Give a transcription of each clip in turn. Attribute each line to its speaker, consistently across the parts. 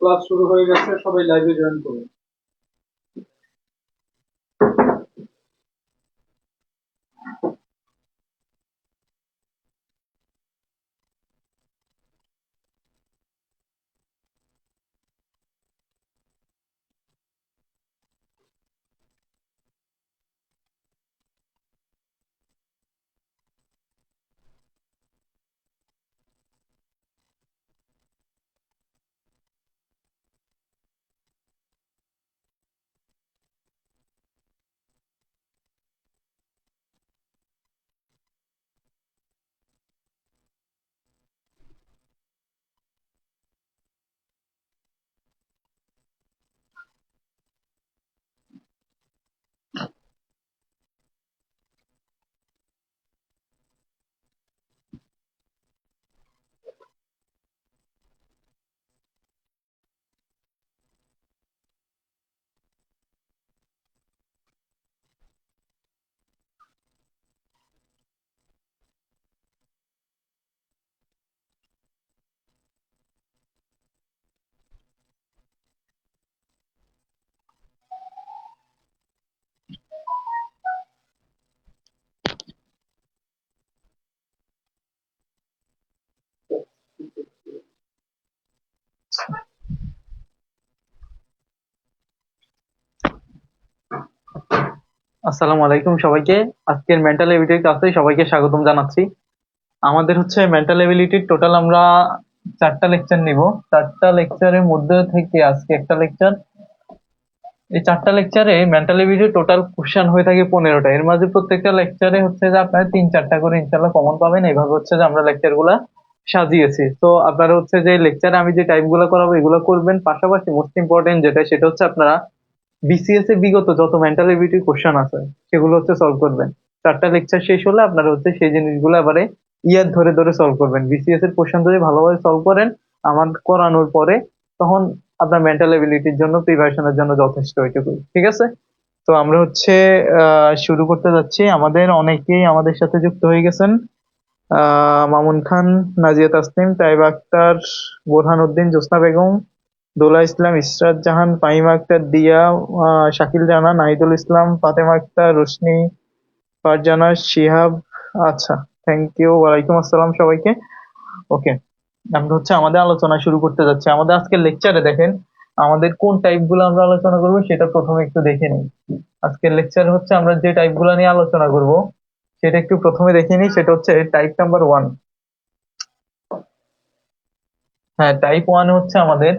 Speaker 1: Class শুরু হয়ে গেছে, সবাই লাইভে জয়েন করুন।
Speaker 2: আসসালামু আলাইকুম সবাইকে। আজকের মেন্টাল এবিলিটির ক্লাসে সবাইকে স্বাগতম জানাচ্ছি। আমাদের হচ্ছে মেন্টাল এবিলিটির টোটাল আমরা 4টা লেকচার নিব। 4টা লেকচারের মধ্যে থেকে আজকে একটা লেকচার। এই 4টা লেকচারে মেন্টাল এবিলিটির টোটাল কোশ্চেন হয়ে থাকে 15টা। এর মাঝে প্রত্যেকটা লেকচারে হচ্ছে যে আপনারা 3-4টা করে ইনশাল্লাহ কমন পাবেন। এইভাবে হচ্ছে যে আমরা লেকচার গুলা সাজিয়েছি। তো আপনারা হচ্ছে যে লেকচারে আমি যে টাইপ গুলো করাবো এগুলো করবেন, পাশাপাশি মোস্ট ইম্পর্টেন্ট যেটা সেটা হচ্ছে আপনারা বিসিএস এ বিগত যত মেন্টাল এবিলিটির কোশ্চেন আছে সেগুলো হচ্ছে সলভ করবেন। 4টা লেকচার শেষ হলে আপনারা হচ্ছে সেই জিনিসগুলো এবারে ইয়ার ধরে ধরে সলভ করবেন। বিসিএস এর কোশ্চেন যদি ভালোভাবে সলভ করেন আমার করানোর পরে, তখন আপনার মেন্টাল এবিলিটির জন্য প্রিপারেশনের জন্য যথেষ্ট এটুকুই। ঠিক আছে? তো আমরা হচ্ছে শুরু করতে যাচ্ছি। আমাদের অনেকেই আমাদের সাথে যুক্ত হয়ে গেছেন। মামুন খান, নাজিয়া তাসনিম, তাইবা আক্তার, বোরহান উদ্দিন, জোসনা বেগম, দোলা ইসলাম, ইসরাত জাহান, ফাহিমা আক্তার, দিয়া, শাকিল জানা, নাহিদুল ইসলাম, ফাতেমা আক্তার, রোশনি, ফারজানা, শিহাব। আচ্ছা, থ্যাংক ইউ। ওয়ালাইকুম আসসালাম সবাইকে। ওকে, আমরা হচ্ছে আমাদের আলোচনা শুরু করতে যাচ্ছি। আমাদের আজকের লেকচারে দেখেন আমাদের কোন টাইপ গুলো আমরা আলোচনা করবো সেটা প্রথমে একটু দেখে নিই। আজকের লেকচারে হচ্ছে আমরা যে টাইপ গুলো নিয়ে আলোচনা করব সেটা একটু প্রথমে দেখে নিই। সেটা হচ্ছে টাইপ নাম্বার 1। হ্যাঁ, টাইপ 1 হচ্ছে আমাদের,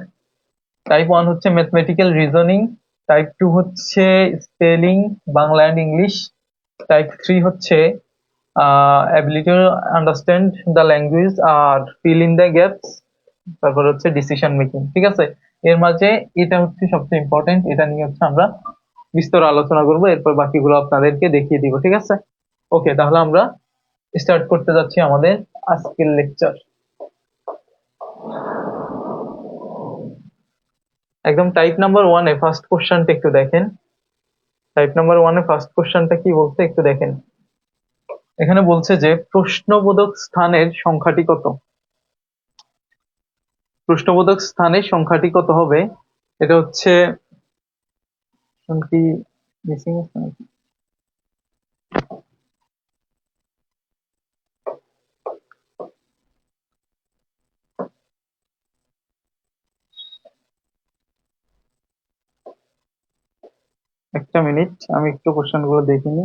Speaker 2: টাইপ 1 হচ্ছে ম্যাথমেটিক্যাল রিজনিং, টাইপ 2 হচ্ছে spelling Bangla and English, type 3 হচ্ছে ability to understand the language আর ফিল ইন দ্য গ্যাপস, তারপর হচ্ছে ডিসিশন মেকিং। ঠিক আছে? এর মাঝে এটা হচ্ছে সবচেয়ে ইম্পর্টেন্ট, এটা নিয়ে হচ্ছে আমরা বিস্তর আলোচনা করব, এরপর বাকিগুলো আপনাদেরকে দেখিয়ে দিব। ঠিক আছে? ওকে, তাহলে আমরা স্টার্ট করতে যাচ্ছি আমাদের আজকের লেকচার। একদম টাইপ নাম্বার 1 এ ফার্স্ট কোশ্চেনটা একটু দেখেন। টাইপ নাম্বার 1 এ ফার্স্ট কোশ্চেনটা কি বলছে একটু দেখেন। এখানে বলছে যে প্রশ্নবোধক স্থানের সংখ্যাটি কত। প্রশ্নবোধক স্থানের সংখ্যাটি কত হবে? এটা হচ্ছে কি মিসিং আছে নাকি? একটা মিনিট, আমি একটু কোশ্চেন গুলো দেখিনি।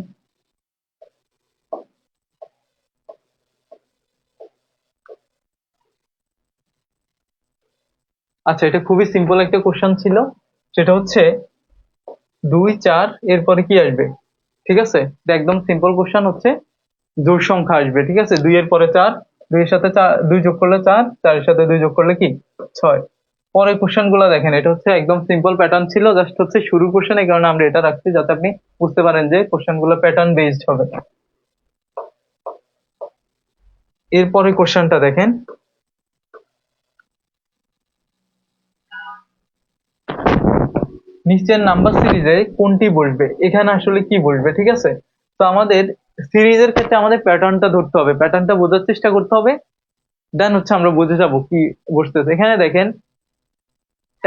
Speaker 2: আচ্ছা, এটা খুবই সিম্পল একটা কোশ্চেন ছিল। সেটা হচ্ছে 2, 4 এরপরে কি আসবে? ঠিক আছে, এটা একদম সিম্পল কোশ্চেন হচ্ছে জোড় সংখ্যা আসবে। ঠিক আছে, 2 এর পরে 4, 2 এর সাথে 2 যোগ করলে 4, 4 এর সাথে 2 যোগ করলে কি 6। পরের কোশ্চেন গুলো দেখেন, এটা হচ্ছে একদম সিম্পল প্যাটার্ন ছিল, জাস্ট হচ্ছে শুরুর কোশ্চেন, এই কারণে আমরা এটা রাখছি যাতে আপনি বুঝতে পারেন যে কোশ্চেন গুলো প্যাটার্ন বেসড হবে। এরপরে কোশ্চেনটা দেখেন, নিচের নাম্বার সিরিজে কোনটি বসবে। এখানে আসলে কি বসবে? ঠিক আছে, তো আমাদের সিরিজের ক্ষেত্রে আমাদের প্যাটার্নটা ধরতে হবে, প্যাটার্নটা বোঝার চেষ্টা করতে হবে, দেন হচ্ছে আমরা বুঝে যাব কি বসতেছে। এখানে দেখেন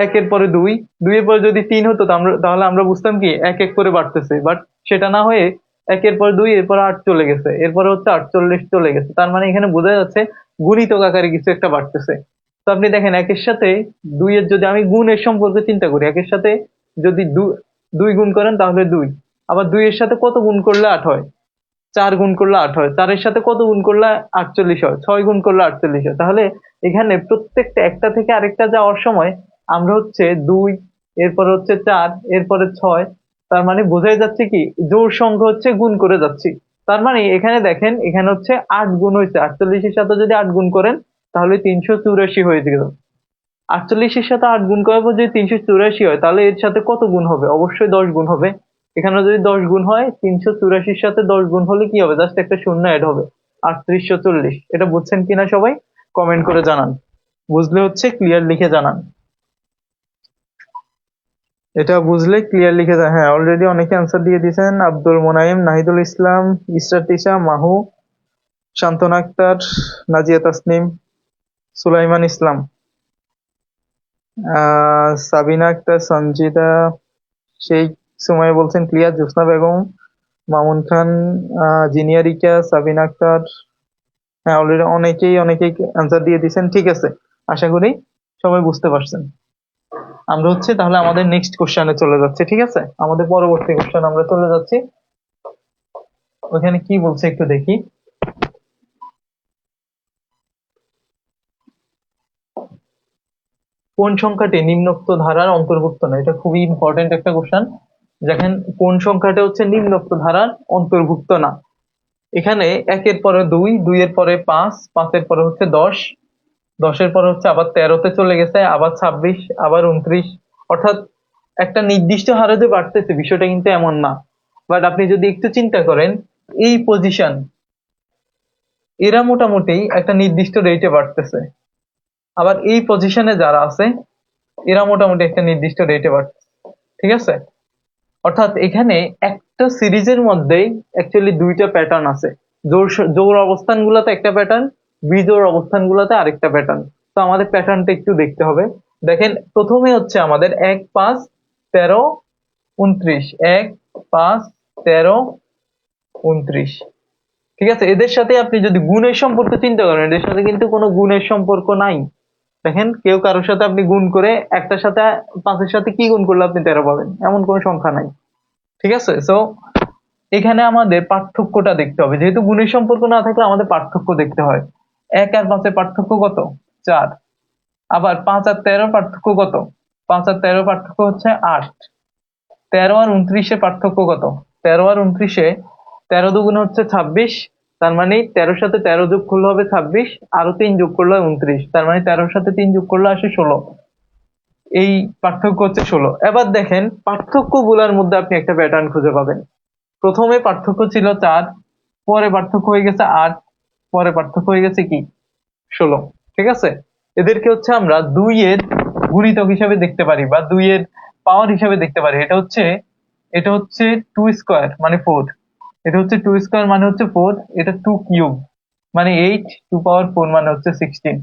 Speaker 2: একের পরে দুই, দুইয়ের পরে যদি তিন হতো তাহলে আমরা বুঝতাম কি এক এক করে বাড়তেছে, বাট সেটা না হয়ে একের পর দুই, এরপর 8 চলে গেছে, এরপরে হচ্ছে 48 চলে গেছে। তার মানে এখানে বোঝা যাচ্ছে গুণিতক আকারে কিছু একটা বাড়তেছে। তো আপনি দেখেন একের সাথে দুইয়ের যদি আমি গুণের সম্পর্কে চিন্তা করি, একের সাথে যদি দুই গুণ করেন তাহলে দুই, আবার দুইয়ের সাথে কত গুণ করলে 8 হয়, 4 গুণ করলে 8 হয়, 4 সাথে কত গুণ করলে 48 হয়, 6 গুণ করলে 48 হয়। তাহলে এখানে প্রত্যেকটা একটা থেকে আরেকটা যাওয়ার সময় আমরা হচ্ছে 2, এরপরে হচ্ছে 4, এরপরে 6, তার মানে বোঝাই যাচ্ছে কি জোড় সংখ্যা হচ্ছে গুণ করে যাচ্ছি। তার মানে এখানে দেখেন এখানে হচ্ছে 8 গুণ হয়েছে, 48 সাথে যদি 8 গুণ করেন তাহলে 384 হয়ে গেল। 48 সাথে 8 গুণ করার পর যদি 384 হয় তাহলে এর সাথে কত গুণ হবে? অবশ্যই 10 গুণ হবে। এখানে যদি 10 গুণ হয়, 384 সাথে 10 গুণ হলে কি হবে? জাস্ট একটা শূন্য অ্যাড হবে, 3840। এটা বুঝছেন কিনা সবাই কমেন্ট করে জানান, বুঝলে হচ্ছে ক্লিয়ার লিখে জানান। এটা বুঝলে ক্লিয়ার লিখে দেন। হ্যাঁ, অলরেডি অনেকে অ্যান্সার দিয়ে দিয়েছেন। আব্দুল মোনায়েম, নাহিদুল ইসলাম, ইসরাত তিশা, মাহু, শান্তনা আক্তার, নাজিয়া তাসনিম, সুলাইমান ইসলাম, সাবিনা আক্তার, সঞ্জিদা শেখ, সুমাইয়া বলছেন ক্লিয়ার, জোসনা বেগম, মামুন খান, জিনিয়া রিকা, সাবিনা আক্তার। হ্যাঁ, অলরেডি অনেকেই অ্যান্সার দিয়ে দিয়েছেন। ঠিক আছে, আশা করি সবাই বুঝতে পারছেন। আমরা হচ্ছে তাহলে আমাদের নেক্সট কোশ্চেনে চলে যাচ্ছি। ঠিক আছে, আমাদের পরবর্তী কোশ্চেন আমরা চলে যাচ্ছি। ওখানে কি বলছে একটু দেখি। কোন সংখ্যাটি নিম্নোক্ত ধারার অন্তর্ভুক্ত না? এটা খুবই ইম্পর্টেন্ট একটা কোশ্চেন। দেখেন কোন সংখ্যাটা হচ্ছে নিম্নোক্ত ধারার অন্তর্ভুক্ত না। এখানে একের পরে দুই, দুইয়ের পরে পাঁচ, পাঁচের পরে হচ্ছে 10, 10-এর পরে হচ্ছে আবার 13-তে চলে গেছে, আবার 26, আবার 29, অর্থাৎ একটা নির্দিষ্ট হারে যে বাড়তেছে বিষয়টা কিন্তু এমন না। বাট আপনি যদি একটু চিন্তা করেন, এই পজিশন এরা মোটামুটি একটা নির্দিষ্ট রেটে বাড়তেছে, আবার এই পজিশনে যারা আছে এরা মোটামুটি একটা নির্দিষ্ট রেটে বাড়তেছে। ঠিক আছে, অর্থাৎ এখানে একটা সিরিজের মধ্যেই অ্যাকচুয়ালি দুইটা প্যাটার্ন আছে। জোড় অবস্থানগুলোতে একটা প্যাটার্ন, বিজোড় অবস্থানগুলোতে আরেকটা প্যাটার্ন। তো আমাদের প্যাটার্নটা একটু দেখতে হবে। দেখেন প্রথমে হচ্ছে আমাদের 1, 5, 13, 29, 1, 5, 13, 29। ঠিক আছে, এদের সাথে আপনি যদি গুণের সম্পর্ক চিন্তা করেন, এদের সাথে কিন্তু কোনো গুণের সম্পর্ক নাই। দেখেন কেউ কারোর সাথে আপনি গুণ করে একটার সাথে 5-এর সাথে কি গুণ করলে আপনি 13 পাবেন, এমন কোনো সংখ্যা নাই। ঠিক আছে, সো এখানে আমাদের পার্থক্যটা দেখতে হবে, যেহেতু গুণের সম্পর্ক না থাকলে আমাদের পার্থক্য দেখতে হয়। 1 আর 5-এর পার্থক্য কত? 4। আবার 5 আর 13 পার্থক্য কত? 5 আর 13 পার্থক্য হচ্ছে 8। 13 আর 29-এর পার্থক্য কত? 13 আর 29-এ 13 দুগুণে হচ্ছে 26, তার মানে 13-র সাথে 13 যোগ করলে হবে 26, আরো 3 যোগ করলে হয় 29, তার মানে 13-র সাথে 3 যোগ করলে আসে 16। এই পার্থক্য হচ্ছে 16। এবার দেখেন পার্থক্য গুলার মধ্যে আপনি একটা প্যাটার্ন খুঁজে পাবেন। প্রথমে পার্থক্য ছিল 4, পরে পার্থক্য হয়ে গেছে 8, পরে পার্থক্য হয়ে গেছে কি 16। ঠিক আছে, এদেরকে হচ্ছে আমরা 2 এর গুণিতক হিসেবে দেখতে পারি বা 2 এর পাওয়ার হিসেবে দেখতে পারি। এটা হচ্ছে 2 স্কয়ার মানে 4, এটা হচ্ছে 2 স্কয়ার মানে হচ্ছে 4, এটা 2 কিউব মানে 8, 2 পাওয়ার 4 মানে হচ্ছে 16।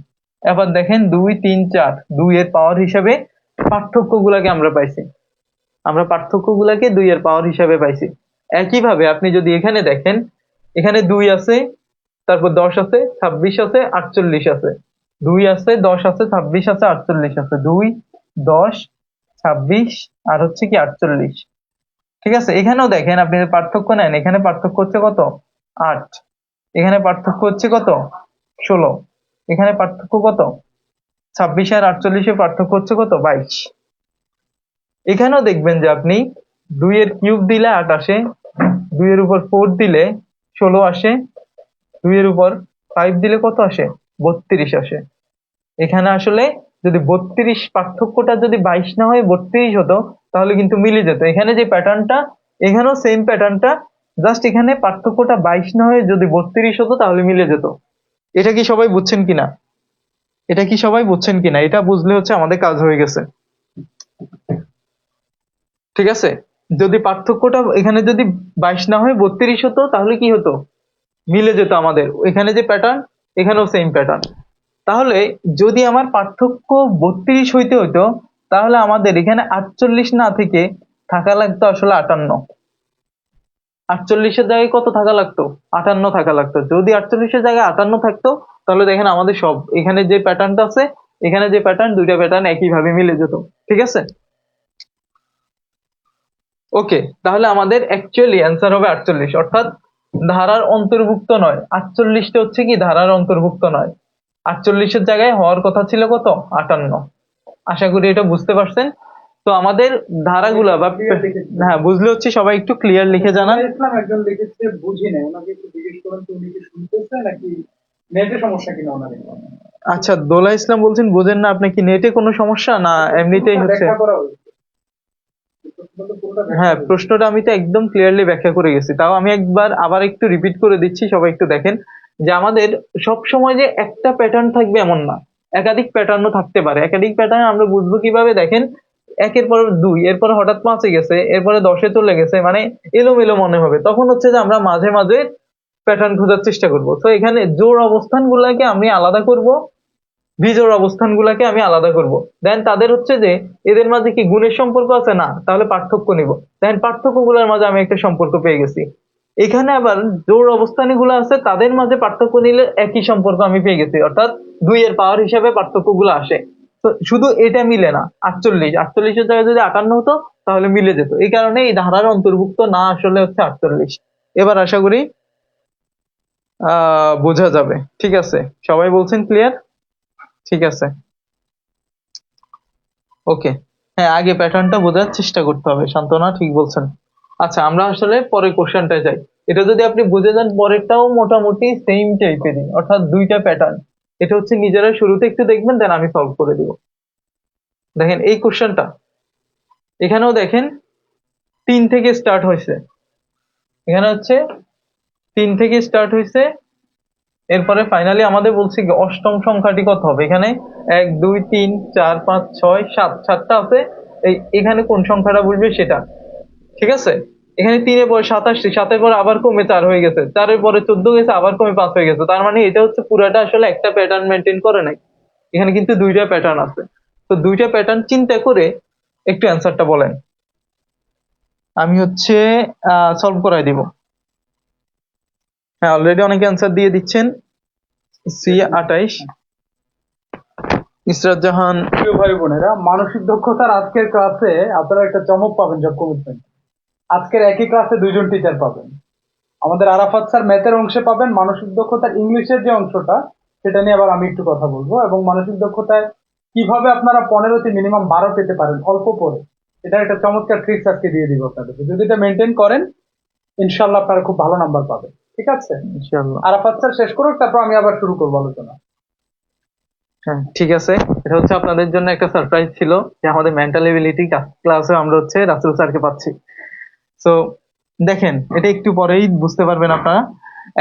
Speaker 2: এবার দেখেন 2, 3, 4, 2 এর পাওয়ার হিসাবে পার্থক্য গুলাকে আমরা পাইছি, আমরা পার্থক্য গুলাকে 2 এর পাওয়ার হিসাবে পাইছি। একইভাবে আপনি যদি এখানে দেখেন, এখানে 2 আছে, তারপর 10 আছে, 26 আছে, 48 আছে, 2 আছে, 10 আছে, 26 আছে, 48 আছে, 2, 10, 26 আর হচ্ছে কি 48। ঠিক আছে, এখানেও দেখেন আপনি পার্থক্য নেন, এখানে পার্থক্য হচ্ছে কত? 8, এখানে পার্থক্য হচ্ছে কত? 16, এখানে পার্থক্য কত? 26 আর 48-এর পার্থক্য হচ্ছে কত? 22। এখানেও দেখবেন যে আপনি 2 এর কিউব দিলে 8 আসে, 2 এর উপর 4 দিলে 16 আসে, 2 এর উপর 5 দিলে কত আসে? 32 আসে। এখানে আসলে যদি 32 পার্থক্যটা যদি 22 না হয়ে 32 হতো তাহলে কিন্তু মিলে যেত। এখানে যে প্যাটার্নটা, এখানেও সেম প্যাটার্নটা, জাস্ট এখানে পার্থক্যটা 22 না হয়ে যদি 32 হতো তাহলে মিলে যেত। এটা কি সবাই বুঝছেন কিনা? এটা কি সবাই বুঝছেন কিনা? এটা বুঝলে হচ্ছে আমাদের কাজ হয়ে গেছে। ঠিক আছে, যদি পার্থক্যটা এখানে যদি 22 না হয়ে 32 হতো তাহলে কি হতো? মিলে যেত আমাদের। এখানে যে প্যাটার্ন, এখানেও সেম প্যাটার্ন। তাহলে যদি আমার পার্থক্য 32 হইতে হইতো তাহলে আমাদের এখানে 48 না থেকে থাকা লাগতো আসলে 58। 48-এর জায়গায় কত থাকা লাগতো? 58 থাকা লাগতো। যদি 48-এর জায়গায় 58 থাকতো, তাহলে দেখেন আমাদের সব এখানে যে প্যাটার্নটা আছে, এখানে যে প্যাটার্ন, দুইটা প্যাটার্ন একই ভাবে মিলে যেত। ঠিক আছে, ওকে। তাহলে আমাদের অ্যাকচুয়ালি অ্যান্সার হবে 48, অর্থাৎ ধারার অন্তর্ভুক্ত নয়। 48টা হচ্ছে কি ধারার অন্তর্ভুক্ত নয়। 48-এর জায়গায় হওয়ার কথা ছিল কত? 58। আশা করি এটা বুঝতে পারছেন। তো আমাদের ধারাগুলা বা
Speaker 1: Clear লিখেছি।
Speaker 2: হ্যাঁ, বুঝলে হচ্ছে সবাই একটু ক্লিয়ার লিখে জানান।
Speaker 1: ইসলাম একজন লিখেছে বুঝি নাই, ওনাকে একটু জিজ্ঞেস করেন তো উনি কি শুনতেছে নাকি নেটে সমস্যা কিনা ওনার।
Speaker 2: আচ্ছা, দোলা ইসলাম বলছেন বোঝেন না, আপনি কি নেটে কোনো সমস্যা না এমনিতেই হচ্ছে?
Speaker 1: ব্যাখ্যা করা হয়েছে, প্রশ্নটা পুরোটা ব্যাখ্যা
Speaker 2: হ্যাঁ,
Speaker 1: হয়েছে।
Speaker 2: প্রশ্নটা আমি তো একদম ক্লিয়ারলি ব্যাখ্যা করে গেছি, তাও আমি একবার আবার একটু রিপিট করে দিচ্ছি, সবাই একটু দেখেন। যে আমাদের সব সময় যে একটা প্যাটার্ন থাকবে এমন না, একাধিক প্যাটার্নও থাকতে পারে। একাধিক প্যাটার্ন আমরা বুঝবো কিভাবে? দেখেন, একের পর দুই, এরপরে হঠাৎ পাঁচে গেছে, এরপরে 10-এ চলে গেছে, মানে এলোমেলো মনে হবে। তখন হচ্ছে যে আমরা মাঝে মাঝে প্যাটার্ন খোঁজার চেষ্টা করব। তো এখানে জোড় অবস্থান গুলাকে আমি আলাদা করব, বিজোড় অবস্থান গুলাকে আমি আলাদা করব। দেন তাদের হচ্ছে যে এদের মাঝে কি গুণের সম্পর্ক আছে? না, তাহলে পার্থক্য নিব। দেন পার্থক্য গুলার মাঝে আমি একটা সম্পর্ক পেয়ে গেছি। এখানে আবার জোড় অবস্থানী গুলো আছে, তাদের মাঝে পার্থক্য নিলে একই সম্পর্ক আমি পেয়ে গেছি, অর্থাৎ 2 এর পাওয়ার হিসাবে পার্থক্য গুলো আসে। তো শুধু এটা মিলে না। 48-এর জায়গায় যদি 58 হতো তাহলে মিলে যেত। এই কারণে এই ধারার অন্তর্ভুক্ত না আসলে হচ্ছে 48। এবার আশা করি বোঝা যাবে। ঠিক আছে, সবাই বলছেন ক্লিয়ার? ঠিক আছে, ওকে। হ্যাঁ, আগে প্যাটার্নটা বোঝার চেষ্টা করতে হবে। শান্তনা ঠিক বলছেন। আচ্ছা, আমরা আসলে পরের কোশ্চেনটায় যাই। এটা যদি আপনি বুঝে যান, পরেরটাও মোটামুটি সেম টাইপেরই, অর্থাৎ দুইটা প্যাটার্ন। এটা হচ্ছে নিজেরা শুরুতে একটু দেখবেন, দেন আমি সলভ করে দিব। দেখেন এই কোশ্চেনটা, এখানেও দেখেন 3 থেকে স্টার্ট হয়েছে। এখানে হচ্ছে 3 থেকে স্টার্ট হয়েছে, এরপরে ফাইনালি আমাদের বলছে কি অষ্টম সংখ্যাটি কত হবে। এখানে 1 2 3 4 5 6 7, 7টা আছে। এখানে কোন সংখ্যাটা বসবে সেটা। ঠিক আছে, এখানে 3-এর পরে 27, 7-এর পরে আবার কমে 4 হয়ে গেছে, 4-এর পরে 14 গেছে, আবার কমে 5 হয়ে গেছে। তার মানে এটা হচ্ছে পুরাটা আসলে একটা প্যাটার্ন মেনটেন করে নাই। এখানে কিন্তু দুইটা প্যাটার্ন আছে। তো দুইটা প্যাটার্ন চিন্তা করে একটু অ্যান্সারটা বলেন, আমি হচ্ছে সলভ করাই দিব। হ্যাঁ, অলরেডি অনেকে অ্যান্সার দিয়ে দিচ্ছেন। সি 28, ইসরাত জাহান।
Speaker 1: প্রিয় ভাই বোনেরা, মানসিক দক্ষতার আজকের ক্লাসে আপনারা একটা চমক পাবেন জব কমিটমেন্ট। আজকের একই ক্লাসে দুইজন টিচার পাবেন। আমাদের আরাফাত স্যার ম্যাথের অংশে পাবেন, মানসিক দক্ষতার ইংলিশের যে অংশটা সেটা নিয়ে আবার আমি একটু কথা বলবো, এবং মানসিক দক্ষতায় কিভাবে আপনারা 15 মিনিমাম 12 পেতে পারেন অল্প পরে, এটা একটা চমৎকার ট্রিক্স আজকে দিয়ে দিব আপনাদেরকে। যদি এটা মেনটেন করেন ইনশাল্লাহ আপনারা খুব ভালো নাম্বার পাবেন। ঠিক আছে,
Speaker 2: ইনশাআল্লাহ।
Speaker 1: আরাফাত স্যার শেষ করুক, তারপর আমি আবার শুরু করবো আলোচনা।
Speaker 2: হ্যাঁ, ঠিক আছে। এটা হচ্ছে আপনাদের জন্য একটা সারপ্রাইজ ছিল যে আমাদের মেন্টাল এবিলিটি ক্লাসে আমরা হচ্ছে রাসেল স্যারকে পাচ্ছি। তো দেখেন, এটা একটু পরেই বুঝতে পারবেন আপনারা।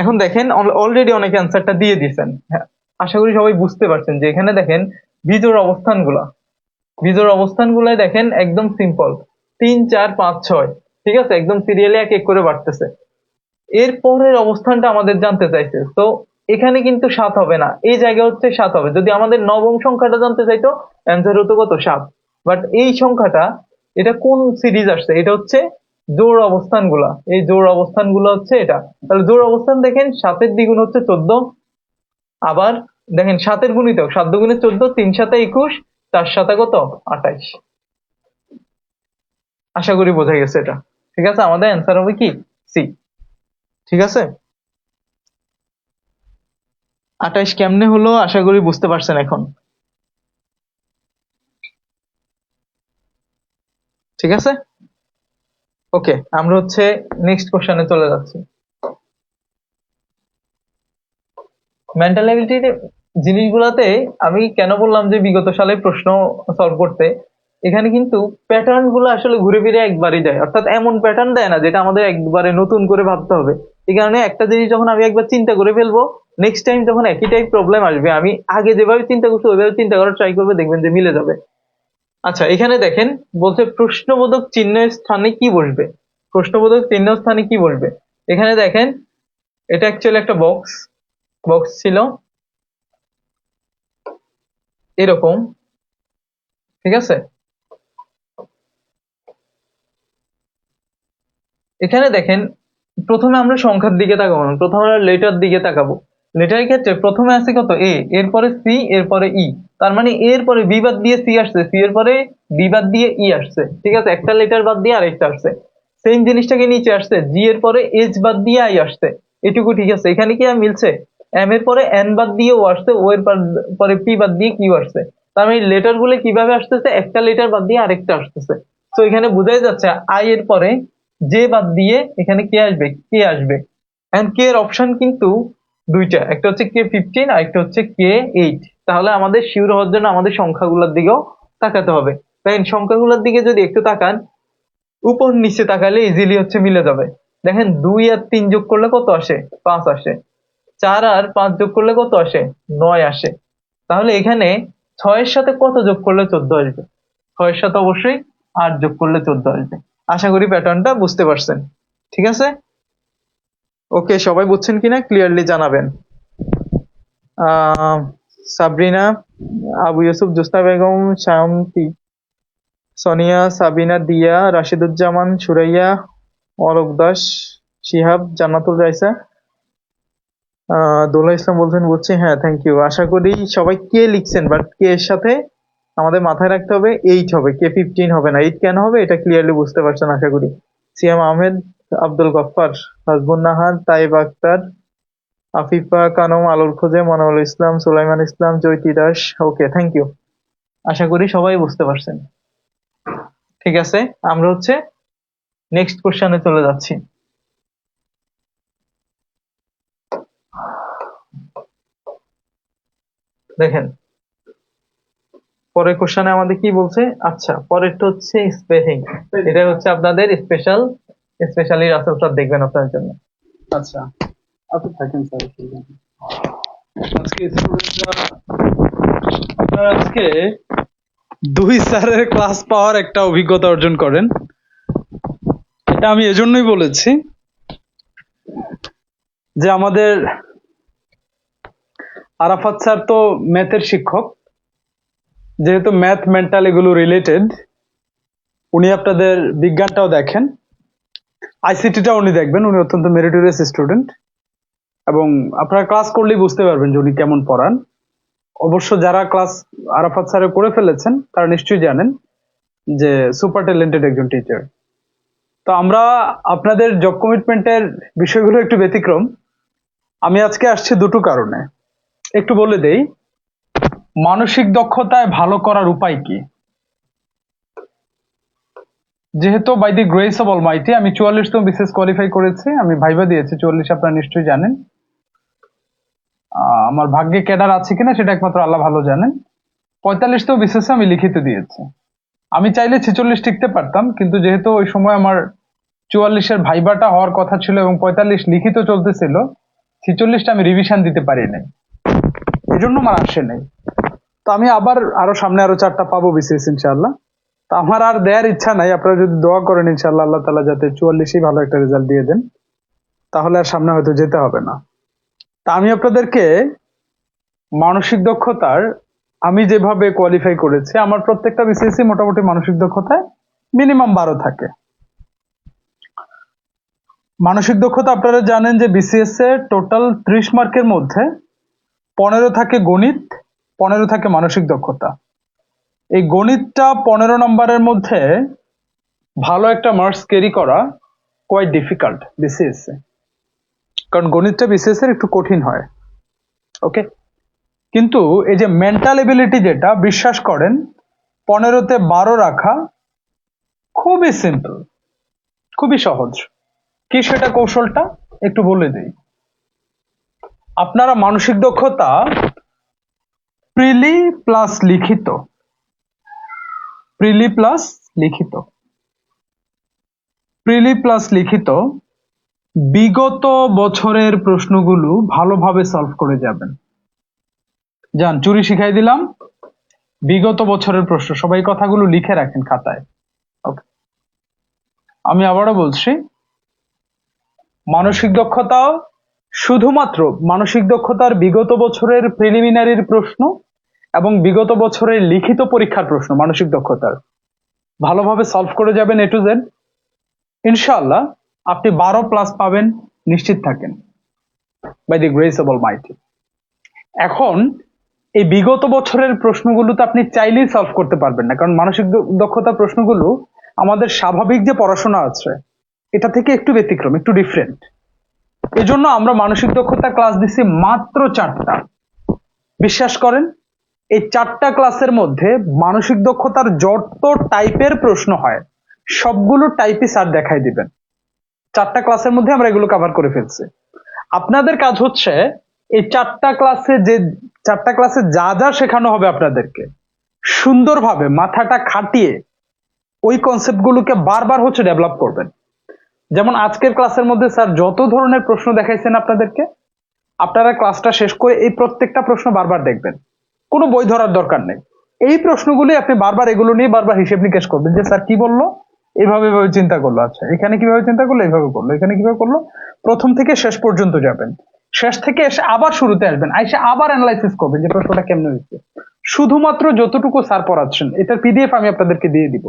Speaker 2: এখন দেখেন, অলরেডি অনেকে অ্যান্সারটা দিয়ে দিয়েছেন। হ্যাঁ, আশা করি সবাই বুঝতে পারছেন যে এখানে দেখেন বিজোড় অবস্থানগুলা, বিজোড় অবস্থানগুলাই দেখেন একদম সিম্পল, 3 4 5 6। ঠিক আছে, একদম সিরিয়ালি এক এক করে বাড়তেছে। এর পরের অবস্থানটা আমাদের জানতে চাইছে। তো এখানে কিন্তু 7 হবে না, এই জায়গায় হচ্ছে 7 হবে। যদি আমাদের নবম সংখ্যাটা জানতে চাইতো, অ্যান্সার হতো কত? 7। বাট এই সংখ্যাটা, এটা কোন সিরিজ আসছে? এটা হচ্ছে জোড় অবস্থানগুলা। এই জোড় অবস্থানগুলো হচ্ছে এটা। তাহলে জোড় অবস্থান দেখেন, 7-এর দ্বিগুণ হচ্ছে 14। আবার দেখেন 7-এর গুণিতক, 7 দুগুণে 14, 3 7 21, 4 7 কত? 28। আশা করি বোঝা গেছে এটা। ঠিক আছে, আমাদের অ্যান্সার হবে কি? সি। ঠিক আছে, 28 কেমনে হলো আশা করি বুঝতে পারছেন এখন। ঠিক আছে, ওকে। আমরা হচ্ছে নেক্সট কোশ্চেনে চলে যাচ্ছি। মেন্টাল এবিলিটির জিনিসগুলাতে আমি কেন বললাম যে বিগত সালে প্রশ্ন সলভ করতে, এখানে কিন্তু প্যাটার্ন গুলো আসলে ঘুরে ফিরে একবারই দেয়, অর্থাৎ এমন প্যাটার্ন দেয় না যেটা আমাদের একবারে নতুন করে ভাবতে হবে। এই কারণে একটা জিনিস যখন আমি একবার চিন্তা করে ফেলবো, নেক্সট টাইম যখন একই টাইপ প্রবলেম আসবে, আমি আগে যেভাবে চিন্তা করছি ওইভাবে চিন্তা করার ট্রাই করবে, দেখবেন যে মিলে যাবে। আচ্ছা, এখানে দেখেন বলছে প্রশ্নবোধক চিহ্নের স্থানে কি বসবে। প্রশ্নবোধক চিহ্ন স্থানে কি বসবে? এখানে দেখেন, এটা অ্যাকচুয়ালি একটা বক্স, বক্স ছিল এরকম। ঠিক আছে, এখানে দেখেন, প্রথমে আমরা সংখ্যার দিকে তাকাবো না, প্রথমে আমরা লেটার দিকে তাকাবো। লেটারের ক্ষেত্রে প্রথমে আছে কত? এ, এরপরে সি, এরপরে ই। তার মানে এর পরে বি বাদ দিয়ে সি আসছে, সি এর পরে ডি বাদ দিয়ে ই আসছে, ঠিক আছে? একটা লেটার বাদ দিয়ে আরেকটা আসছে। সেম জিনিসটাকে নিচে আসছে, জি এর পরে এইচ বাদ দিয়ে আই আসছে, এটুকু ঠিক আছে। এখানে কি আর মিলছে? এম এর পরে এন বাদ দিয়ে ও আসছে, ও এর পরে পি বাদ দিয়ে কিউ আসছে। তার মানে লেটার গুলো কিভাবে আসতেছে? একটা লেটার বাদ দিয়ে আরেকটা আসতেছে। তো এখানে বোঝাই যাচ্ছে আই এর পরে জে বাদ দিয়ে এখানে কে আসবে? কে আসবে। এন্ড কে এর অপশন কিন্তু দুইটা, একটা হচ্ছে K15 আর একটা হচ্ছে K8। তাহলে আমাদের শিওর হওয়ার জন্য আমাদের সংখ্যাগুলোর দিকেও তাকাতে হবে। দেখেন সংখ্যাগুলোর দিকে যদি একটু তাকান, উপর নিচে তাকালে ইজিলি হচ্ছে মিলে যাবে। দেখেন 2 আর 3 যোগ করলে কত আসে? 5 আসে। 4 আর 5 যোগ করলে কত আসে? 9 আসে। তাহলে এখানে 6 এর সাথে কত যোগ করলে 14 আসবে? 6 এর সাথে অবশ্যই 8 যোগ করলে 14 আসবে। আশা করি প্যাটার্নটা বুঝতে পারছেন। ঠিক আছে? ওকে, সবাই বুঝছেন কিনা ক্লিয়ারলি জানাবেন। আহ সাবরিনা, আবু ইউসুফ, জোসনা বেগম, শায়ন্তি, সোনিয়া, সাবিনা, দিয়া, রাশিদুজ্জামান, সুরাইয়া, অলোক দাস, শিহাব, জান্নাতুল রাইসা, দোলা ইসলাম বলছেন বুঝছি। হ্যাঁ, থ্যাংক ইউ। আশা করি সবাই কে লিখছেন, বাট কে এর সাথে আমাদের মাথায় রাখতে হবে 8 হবে, K15 হবে না। 8 কেন হবে এটা ক্লিয়ারলি বুঝতে পারছেন আশা করি। সিয়াম আহমেদ, আব্দুল গফফার, হাসবুন নাহার, তাইব আক্তার, আফিফা কানম, আলোর খোঁজে, মনোয়াল ইসলাম, সুলাইমান ইসলাম, জয়তি দাস। ওকে, থ্যাংক ইউ। আশা করি সবাই বুঝতে পারছেন। ঠিক আছে, আমরা হচ্ছে নেক্সট কোশ্চেনে চলে যাচ্ছি। দেখেন পরের কোশ্চেনে আমাদের কি বলছে। আচ্ছা, পরেরটা হচ্ছে স্পেলিং। এটা হচ্ছে আপনাদের স্পেশালি রাসেল স্যার দেখবেন আপনার জন্য।
Speaker 1: আচ্ছা, আপনি থাকেন স্যার। আজকে স্টুডেন্টরা, আপনারা আজকে 2 স্যারের ক্লাস পাওয়ার একটা অভিজ্ঞতা অর্জন করেন। এটা আমি এজন্যই বলেছি যে আমাদের আরাফাত স্যার তো ম্যাথের শিক্ষক, যেহেতু ম্যাথ মেন্টাল এগুলো রিলেটেড, উনি আপনাদের বিজ্ঞানটাও দেখেন, আইসিটিটা উনি দেখবেন। উনি অত্যন্ত মেরিটোরিয়াস স্টুডেন্ট এবং আপনারা ক্লাস করলেই বুঝতে পারবেন যে উনি কেমন পড়ান। অবশ্য যারা ক্লাস আরাফাত স্যারে করে ফেলেছেন তারা নিশ্চয়ই জানেন যে সুপার ট্যালেন্টেড একজন টিচার। তো আমরা আপনাদের জব কমিটমেন্টের বিষয়গুলো একটু ব্যতিক্রম। আমি আজকে আসছি দুটো কারণে, একটু বলে দেই। মানসিক দক্ষতায় ভালো করার উপায় কি? যেহেতু by the grace of almighty আমি 44তম বিসিএস কোয়ালিফাই করেছি, আমি ভাইবা দিয়েছি 44, আপনারা নিশ্চয়ই জানেন। আমার ভাগ্যে ক্যাডার আছে কিনা সেটা একমাত্র আল্লাহ ভালো জানেন। 45তম বিসিএস আমি লিখিত দিয়েছি। আমি চাইলে 46 টিকতে পারতাম, কিন্তু যেহেতু ওই সময় আমার 44-এর ভাইবাটা হওয়ার কথা ছিল এবং 45 লিখিত চলতেছিল, 46টা আমি রিভিশন দিতে পারি নাই, এই জন্য আমার আসে নাই। তো আমি আবার সামনে আরো 4টা পাবো বিসিএস ইনশাআল্লাহ। তো আমার আর দেওয়ার ইচ্ছা নাই, আপনারা যদি দোয়া করেন ইনশাআল্লাহ আল্লাহ তাআলা যাতে 44-ই ভালো একটা রেজাল্ট দিয়ে দেন, তাহলে আর সামনে হয়তো যেতে হবে না। তা আমি আপনাদেরকে মানসিক দক্ষতার, আমি যেভাবে কোয়ালিফাই করেছি, আমার প্রত্যেকটা বিসিএসই মোটামুটি মানসিক দক্ষতায় মিনিমাম 12 থাকে। মানসিক দক্ষতা আপনারা জানেন যে বিসিএস এ টোটাল 30 মার্কের মধ্যে 15 থাকে গণিত, 15 থাকে মানসিক দক্ষতা। এই গণিতটা 15 নম্বরের মধ্যে ভালো একটা মার্কস ক্যারি করা কোয়াইট ডিফিকাল্ট বিসিএস এ, কারণ গণিতটা বিসিএস এর একটু কঠিন হয়। ওকে, কিন্তু এই যে মেন্টাল এবিলিটি, যেটা বিশ্বাস করেন 15তে 12 রাখা খুবই সিম্পল, খুবই সহজ। কি সেটা কৌশলটা একটু বলে দিই। আপনারা মানসিক দক্ষতা প্রিলি প্লাস লিখিত, প্রিলি প্লাস লিখিত, প্রিলি প্লাস লিখিত বিগত বছরের প্রশ্নগুলো ভালোভাবে সলভ করে যাবেন। যান, চুরি শিখাই দিলাম। বিগত বছরের প্রশ্ন সবাই কথাগুলো লিখে রাখেন খাতায়। ওকে, আমি আবারও বলছি, মানসিক দক্ষতা শুধুমাত্র মানসিক দক্ষতার বিগত বছরের প্রিলিমিনারির প্রশ্ন এবং বিগত বছরের লিখিত পরীক্ষার প্রশ্ন মানসিক দক্ষতার ভালোভাবে সলভ করে যাবেন এ টু জেড ইনশাআল্লাহ। আপনি 12+ পাবেন, নিশ্চিত থাকেন, by the grace of almighty. এখন এই বিগত বছরের প্রশ্নগুলো তো আপনি চাইলেই সলভ করতে পারবেন না, কারণ মানসিক দক্ষতা প্রশ্নগুলো আমাদের স্বাভাবিক যে পড়াশোনা আছে এটা থেকে একটু ব্যতিক্রম, একটু ডিফারেন্ট। এজন্য আমরা মানসিক দক্ষতা ক্লাস দিচ্ছি মাত্র 4টা। বিশ্বাস করেন, এই 4টা ক্লাসের মধ্যে মানসিক দক্ষতার যত টাইপের প্রশ্ন হয় সবগুলো টাইপই স্যার দেখাই দিবেন। 4টা ক্লাসের মধ্যে আমরা এগুলো কভার করে ফেলছি। আপনাদের কাজ হচ্ছে এই 4টা ক্লাসে যা যা শেখানো হবে আপনাদেরকে সুন্দরভাবে মাথাটা খাটিয়ে ওই কনসেপ্ট গুলোকে বারবার হচ্ছে ডেভেলপ করবেন। যেমন আজকের ক্লাসের মধ্যে স্যার যত ধরনের প্রশ্ন দেখাইছেন আপনাদেরকে, আপনারা ক্লাসটা শেষ করে এই প্রত্যেকটা প্রশ্ন বারবার দেখবেন, কোনো বই ধরার দরকার নেই। এই প্রশ্নগুলি আপনি বারবার এগুলো নিয়ে বারবার হিসেব নিকেশ করবেন যে স্যার কি বললো, এইভাবে এভাবে চিন্তা করলো, আচ্ছা এখানে কিভাবে চিন্তা করলো, এইভাবে করলো, এখানে কিভাবে করলো, প্রথম থেকে শেষ পর্যন্ত যাবেন, শেষ থেকে এসে আবার শুরুতে আসবেন, এসে আবার অ্যানালাইসিস করবেন যে প্রশ্নটা কেমন হয়েছে। শুধুমাত্র যতটুকু স্যার পড়াচ্ছেন এটার পিডিএফ আমি আপনাদেরকে দিয়ে দিব,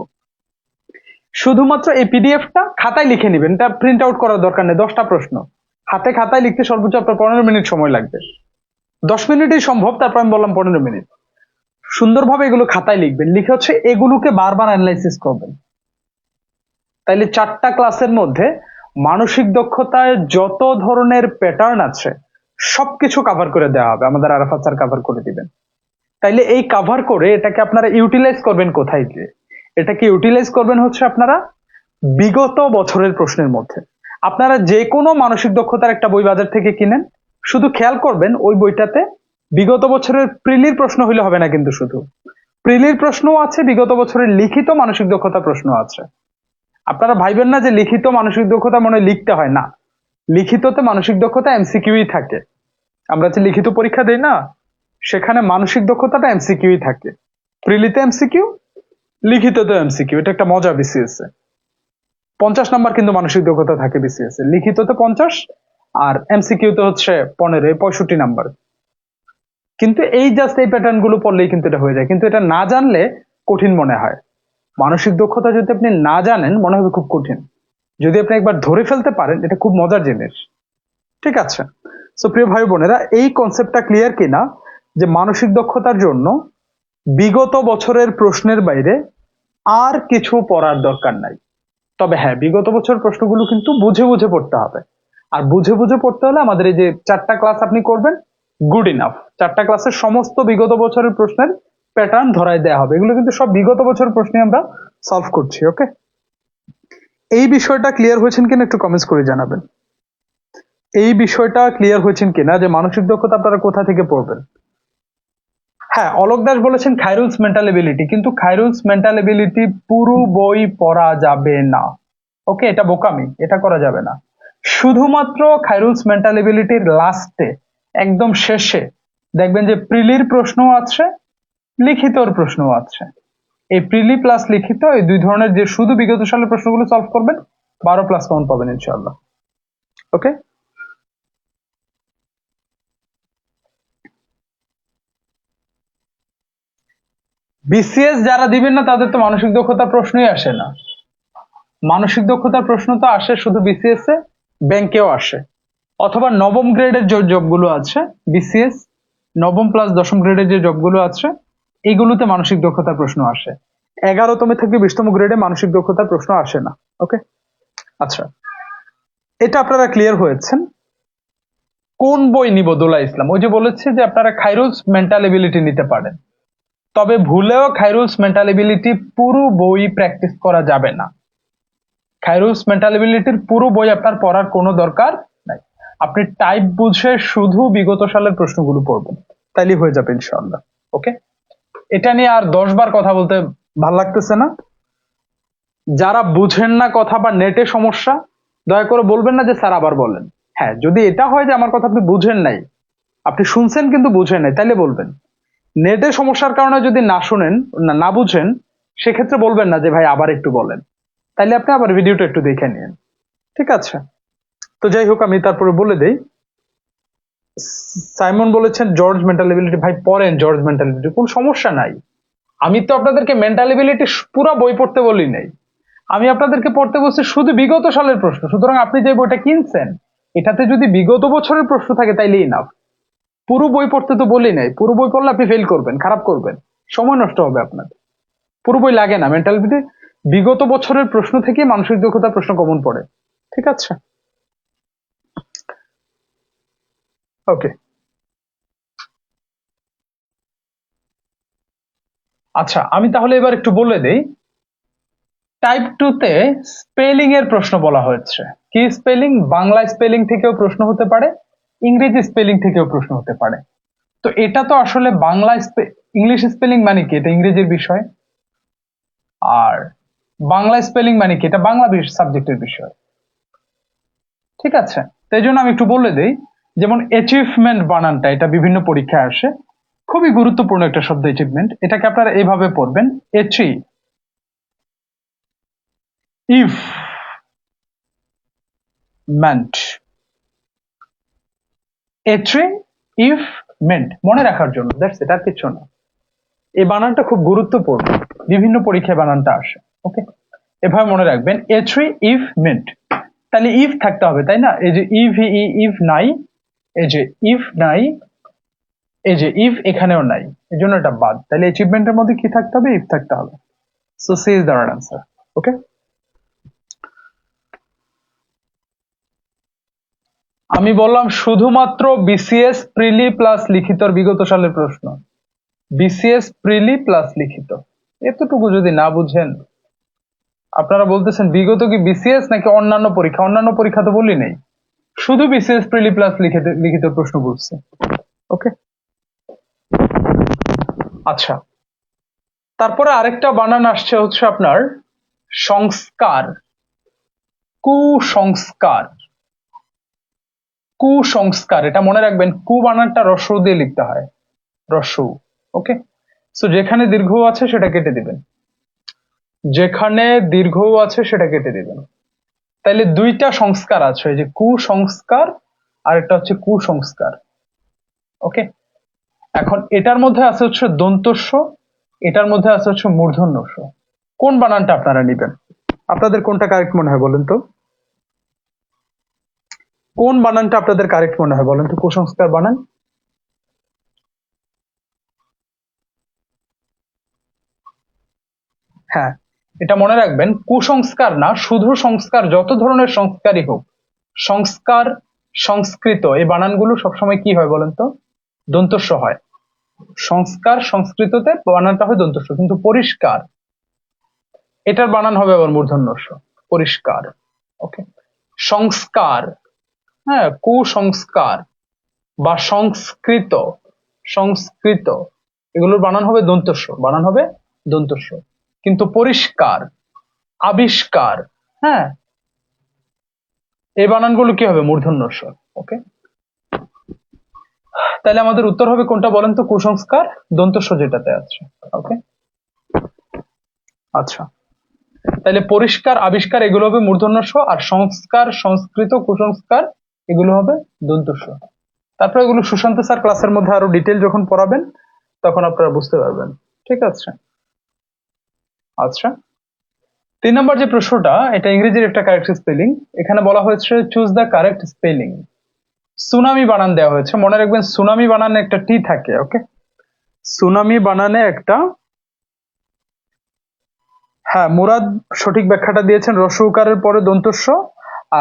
Speaker 1: শুধুমাত্র এই পিডিএফটা খাতায় লিখে নেবেন, এটা প্রিন্ট আউট করার দরকার নেই। 10টা প্রশ্ন হাতে খাতায় লিখতে সর্বোচ্চ আপনার 15 মিনিট সময় লাগবে, 10 মিনিটই সম্ভব, তারপর আমি বললাম 15 মিনিট। সুন্দরভাবে এগুলো খাতায় লিখবেন, লিখে হচ্ছে এগুলোকে বারবার অ্যানালাইসিস করবেন। তাইলে 4টা ক্লাসের মধ্যে মানসিক দক্ষতায় যত ধরনের প্যাটার্ন আছে সবকিছু কভার করে দেওয়া হবে, আমাদের আরাফাত স্যার কভার করে দিবেন। তাইলে এই কভার করে এটাকে আপনারা ইউটিলাইজ করবেন কোথায় গিয়ে? এটাকে ইউটিলাইজ করবেন হচ্ছে আপনারা বিগত বছরের প্রশ্নের মধ্যে। আপনারা যে কোনো মানসিক দক্ষতার একটা বই বাজার থেকে কিনেন, শুধু খেয়াল করবেন ওই বইটাতে বিগত বছরের প্রিলির প্রশ্ন হইলে হবে না, কিন্তু শুধু প্রিলির প্রশ্নও আছে, বিগত বছরের লিখিত মানসিক দক্ষতা প্রশ্ন আছে। আপনারা ভাইবেন না যে লিখিত মানসিক দক্ষতা মনে হয় লিখতে হয়, না, লিখিততে মানসিক দক্ষতা এমসিকিউই থাকে। আমরা যে লিখিত পরীক্ষা দেই না, সেখানে মানসিক দক্ষতাটা এমসিকিউই থাকে। প্রিলিতে এমসিকিউ, লিখিততে এমসিকিউ, এটা একটা মজা বিসিএস এ। 50 নাম্বার কিন্তু মানসিক দক্ষতা থাকে বিসিএস এ, লিখিততে 50 আর এমসিকিউতে হচ্ছে 15, 65 নাম্বার। কিন্তু এই জাস্ট এই প্যাটার্ন গুলো পড়লেই কিন্তু এটা হয়ে যায়, কিন্তু এটা না জানলে কঠিন মনে হয়। মানসিক দক্ষতা যদি আপনি না জানেন মনে হবে খুব কঠিন, যদি আপনি একবার ধরে ফেলতে পারেন এটা খুব মজার জিনিস। ঠিক আছে, সো প্রিয় ভাই বোনেরা, এই কনসেপ্টটা ক্লিয়ার কিনা যে মানসিক দক্ষতার জন্য বিগত বছরের প্রশ্নের বাইরে আর কিছু পড়ার দরকার নাই। তবে হ্যাঁ, বিগত বছর প্রশ্নগুলো কিন্তু বুঝে বুঝে পড়তে হবে, আর বুঝে বুঝে পড়তে হলে আমাদের এই যে 4টা ক্লাস আপনি করবেন গুড ইনাফ। 4টা ক্লাসের সমস্ত বিগত বছরের প্রশ্নের প্যাটার্ন ধরায় দেওয়া হবে, এগুলো কিন্তু সব বিগত বছরের প্রশ্নে আমরা সলভ করছি। ওকে, এই বিষয়টা ক্লিয়ার হয়েছেন কিনা একটু কমেন্টস করে জানাবেন। এই বিষয়টা ক্লিয়ার হয়েছেন কিনা যে মানসিক দক্ষতা আপনারা কোথা থেকে পড়বেন। হ্যাঁ, অলোক দাস বলেছেন খায়রুলস মেন্টাল এবিলিটি, কিন্তু খায়রুলস মেন্টাল এবিলিটি পুরো বই পড়া যাবে না। ওকে, এটা বোকামি, এটা করা যাবে না। শুধুমাত্র খায়রুলস মেন্টাল এবিলিটির লাস্টে একদম শেষে দেখবেন যে প্রিলির প্রশ্ন আছে, লিখিতর প্রশ্ন আছে। এই প্রিলি প্লাস লিখিত এই দুই ধরনের যে শুধু বিগত সালের প্রশ্নগুলো সলভ করবেন 12+ কাউন্ট পাবেন ইনশাআল্লাহ। ওকে, বিসিএস যারা দিবেন না তাদের তো মানসিক দক্ষতার প্রশ্নই আসে না। মানসিক দক্ষতার প্রশ্ন তো আসে শুধু বিসিএস এ, ব্যাংকেও আসে, অথবা নবম গ্রেডের যে জবগুলো আছে বিসিএস, নবম প্লাস 10ম গ্রেডের যে জবগুলো আছে এইগুলোতে মানসিক দক্ষতার প্রশ্ন আসে। 11তম থেকে 20তম গ্রেডে মানসিক দক্ষতার প্রশ্ন আসে না। ওকে, আচ্ছা, এটা আপনারা ক্লিয়ার হয়েছেন। কোন বই নিব দোলা ইসলাম? ওই যে বলেছে যে আপনারা খায়রুলস মেন্টাল এবিলিটি নিতে পারেন, তবে ভুলেও খায়রুলস মেন্টাল এবিলিটি পুরো বই প্র্যাকটিস করা যাবে না। খায়রুলস মেন্টাল এবিলিটির পুরো বই আপনার পড়ার কোনো দরকার নাই, আপনি টাইপ বুঝে শুধু বিগত সালের প্রশ্নগুলো পড়বেন, তাইলেই হয়ে যাবে ইনশাআল্লাহ। ওকে, এটা নিয়ে আর 10 বার কথা বলতে ভাল লাগতেছে না। যারা বুঝেন না কথা বা নেটে সমস্যা, দয়া করে বলবেন না যে স্যার আবার বলেন। হ্যাঁ, যদি এটা হয় যে আমার কথা আপনি বুঝেন নাই, আপনি শুনছেন কিন্তু বুঝেন নাই, তাইলে বলবেন। নেটে সমস্যার কারণে যদি না শুনেন, না বুঝেন, সেক্ষেত্রে বলবেন না যে ভাই আবার একটু বলেন, তাইলে আপনি আবার ভিডিওটা একটু দেখে নিন। ঠিক আছে, তো যাই হোক, আমি তারপরে বলে দেই। সাইমন বলেছেন জর্জ মেন্টাল এবিলিটি, ভাই পড়েন জর্জ মেন্টাল এবিলিটি, কোনো সমস্যা নাই। আমি তো আপনাদেরকে মেন্টাল এবিলিটি পুরো বই পড়তে বলি নাই, আমি আপনাদেরকে পড়তে বলছি শুধু বিগত সালের প্রশ্ন, সুতরাং আপনি যে বইটা কিনছেন এটাতে যদি বিগত বছরের প্রশ্ন থাকে তাইলে ইনাফ। পুরো বই পড়তে তো বলি নাই, পুরো বই পড়লে আপনি ফেল করবেন, খারাপ করবেন, সময় নষ্ট হবে আপনার। পুরো বই লাগে না, মেন্টালিটিতে বিগত বছরের প্রশ্ন থেকে মানসিক দক্ষতার প্রশ্ন কমন পড়ে। ঠিক আছে, ওকে। আচ্ছা, আমি তাহলে এবার একটু বলে দেই। টাইপ 2 তে স্পেলিং এর প্রশ্ন বলা হয়েছে। কি স্পেলিং? বাংলা স্পেলিং থেকেও প্রশ্ন হতে পারে, ইংরেজি স্পেলিং থেকেও প্রশ্ন হতে পারে। তো এটা তো আসলে বাংলা ইংলিশ স্পেলিং মানে কি? এটা ইংরেজির বিষয়। আর বাংলা স্পেলিং মানে কি? এটা বাংলা সাবজেক্টের বিষয়। ঠিক আছে, তাই জন্য আমি একটু বলে দেই। যেমন অ্যাচিভমেন্ট বানানটা এটা বিভিন্ন পরীক্ষায় আসে, খুবই গুরুত্বপূর্ণ একটা শব্দ অ্যাচিভমেন্ট। এটাকে আপনারা এইভাবে পড়বেন, এচি ইফ মেন্ট, এট্রি ইফ মেন্ট, মনে রাখার জন্য, দ্যাটস ইট, আর কিছু না। এই বানানটা খুব গুরুত্বপূর্ণ, বিভিন্ন পরীক্ষায় বানানটা আসে। ওকে, এভাবে মনে রাখবেন, এট্রি ইফ মেন্ট। তাহলে ইফ থাকতে হবে, তাই না? এই যে ইফ নাই, এই যে ইফ নাই, এই যে ইফ এখানেও নাই, এই জন্য এটা বাদ। তাহলে অ্যাচিভমেন্টের মধ্যে কি থাকতে হবে? ইফ থাকতে হবে। So C is the right answer. Okay, আমি বললাম শুধুমাত্র বিসিএস প্রিলি প্লাস লিখিতর বিগত সালের প্রশ্ন। বিসিএস প্রিলি প্লাস লিখিত, এতটুকু যদি না বুঝেন, আপনারা বলতেছেন বিগত কি বিসিএস নাকি অন্যান্য পরীক্ষা? অন্যান্য পরীক্ষা তো বলি নেই, শুধু বিসিএস প্রিলি প্লাস লিখিত প্রশ্ন বলছে। ওকে, আচ্ছা, তারপরে আরেকটা বানান আসছে হচ্ছে আপনার সংস্কার, কুসংস্কার। কুসংস্কার, এটা মনে রাখবেন, কু বানানটা রস্য দিয়ে লিখতে হয়, রস্য। ওকে, সো যেখানে দীর্ঘ আছে সেটা কেটে দিবেন, যেখানে দীর্ঘ আছে সেটা কেটে দিবেন। তাইলে দুইটা সংস্কার আছে, এই যে কুসংস্কার আর একটা হচ্ছে কুসংস্কার। ওকে, এখন এটার মধ্যে আছে হচ্ছে দন্তস্ব, এটার মধ্যে আছে হচ্ছে মূর্ধন্যস্ব। কোন বানানটা আপনারা নিবেন? আপনাদের কোনটা কারেক্ট মনে হয় বলেন তো? কোন বানানটা আপনাদের কারেক্ট মনে হয় বলেন তো? কুসংস্কার বানান। হ্যাঁ, এটা মনে রাখবেন, কুসংস্কার না, শুধু সংস্কার, যত ধরনের সংস্কারই হোক, সংস্কার, সংস্কৃত, এই বানানগুলো সবসময় কি হয় বলেন তো? দন্তস্ব হয়। সংস্কার সংস্কৃততে বানানটা হয় দন্তস্ব, কিন্তু পরিষ্কার এটার বানান হবে আবার মূর্ধন্যস্ব, পরিষ্কার। ওকে, সংস্কার, হ্যাঁ, কুসংস্কার বা সংস্কৃত, সংস্কৃত, এগুলোর বানান হবে দন্তস্ব, বানান হবে দন্তস্ব। কিন্তু পরিষ্কার, আবিষ্কার, হ্যাঁ, এই বানানগুলো কি হবে? মূর্ধন্যস্ব। ওকে, তাহলে আমাদের উত্তর হবে কোনটা বলেন তো? কুসংস্কার, দন্তস্ব যেটাতে আছে। ওকে, আচ্ছা, তাহলে পরিষ্কার, আবিষ্কার এগুলো হবে মূর্ধন্যস্ব, আর সংস্কার, সংস্কৃত, কুসংস্কার এগুলো হবে দন্তস্ব। তারপরে এগুলো সুশান্ত স্যার ক্লাসের মধ্যে আরো ডিটেল যখন পড়াবেন তখন আপনারা বুঝতে পারবেন। ঠিক আছে, আচ্ছা, 3 নম্বর যে প্রশ্নটা, এটা ইংরেজির একটা কারেক্ট স্পেলিং। এখানে বলা হয়েছে choose the correct spelling. Tsunami বানান দেওয়া হয়েছে, মনে রাখবেন সুনামি বানানে একটা টি থাকে। ওকে, সুনামি বানানে একটা, হ্যাঁ, মুরাদ সঠিক ব্যাখ্যাটা দিয়েছেন, রস্য উকারের পরে দন্তস্ব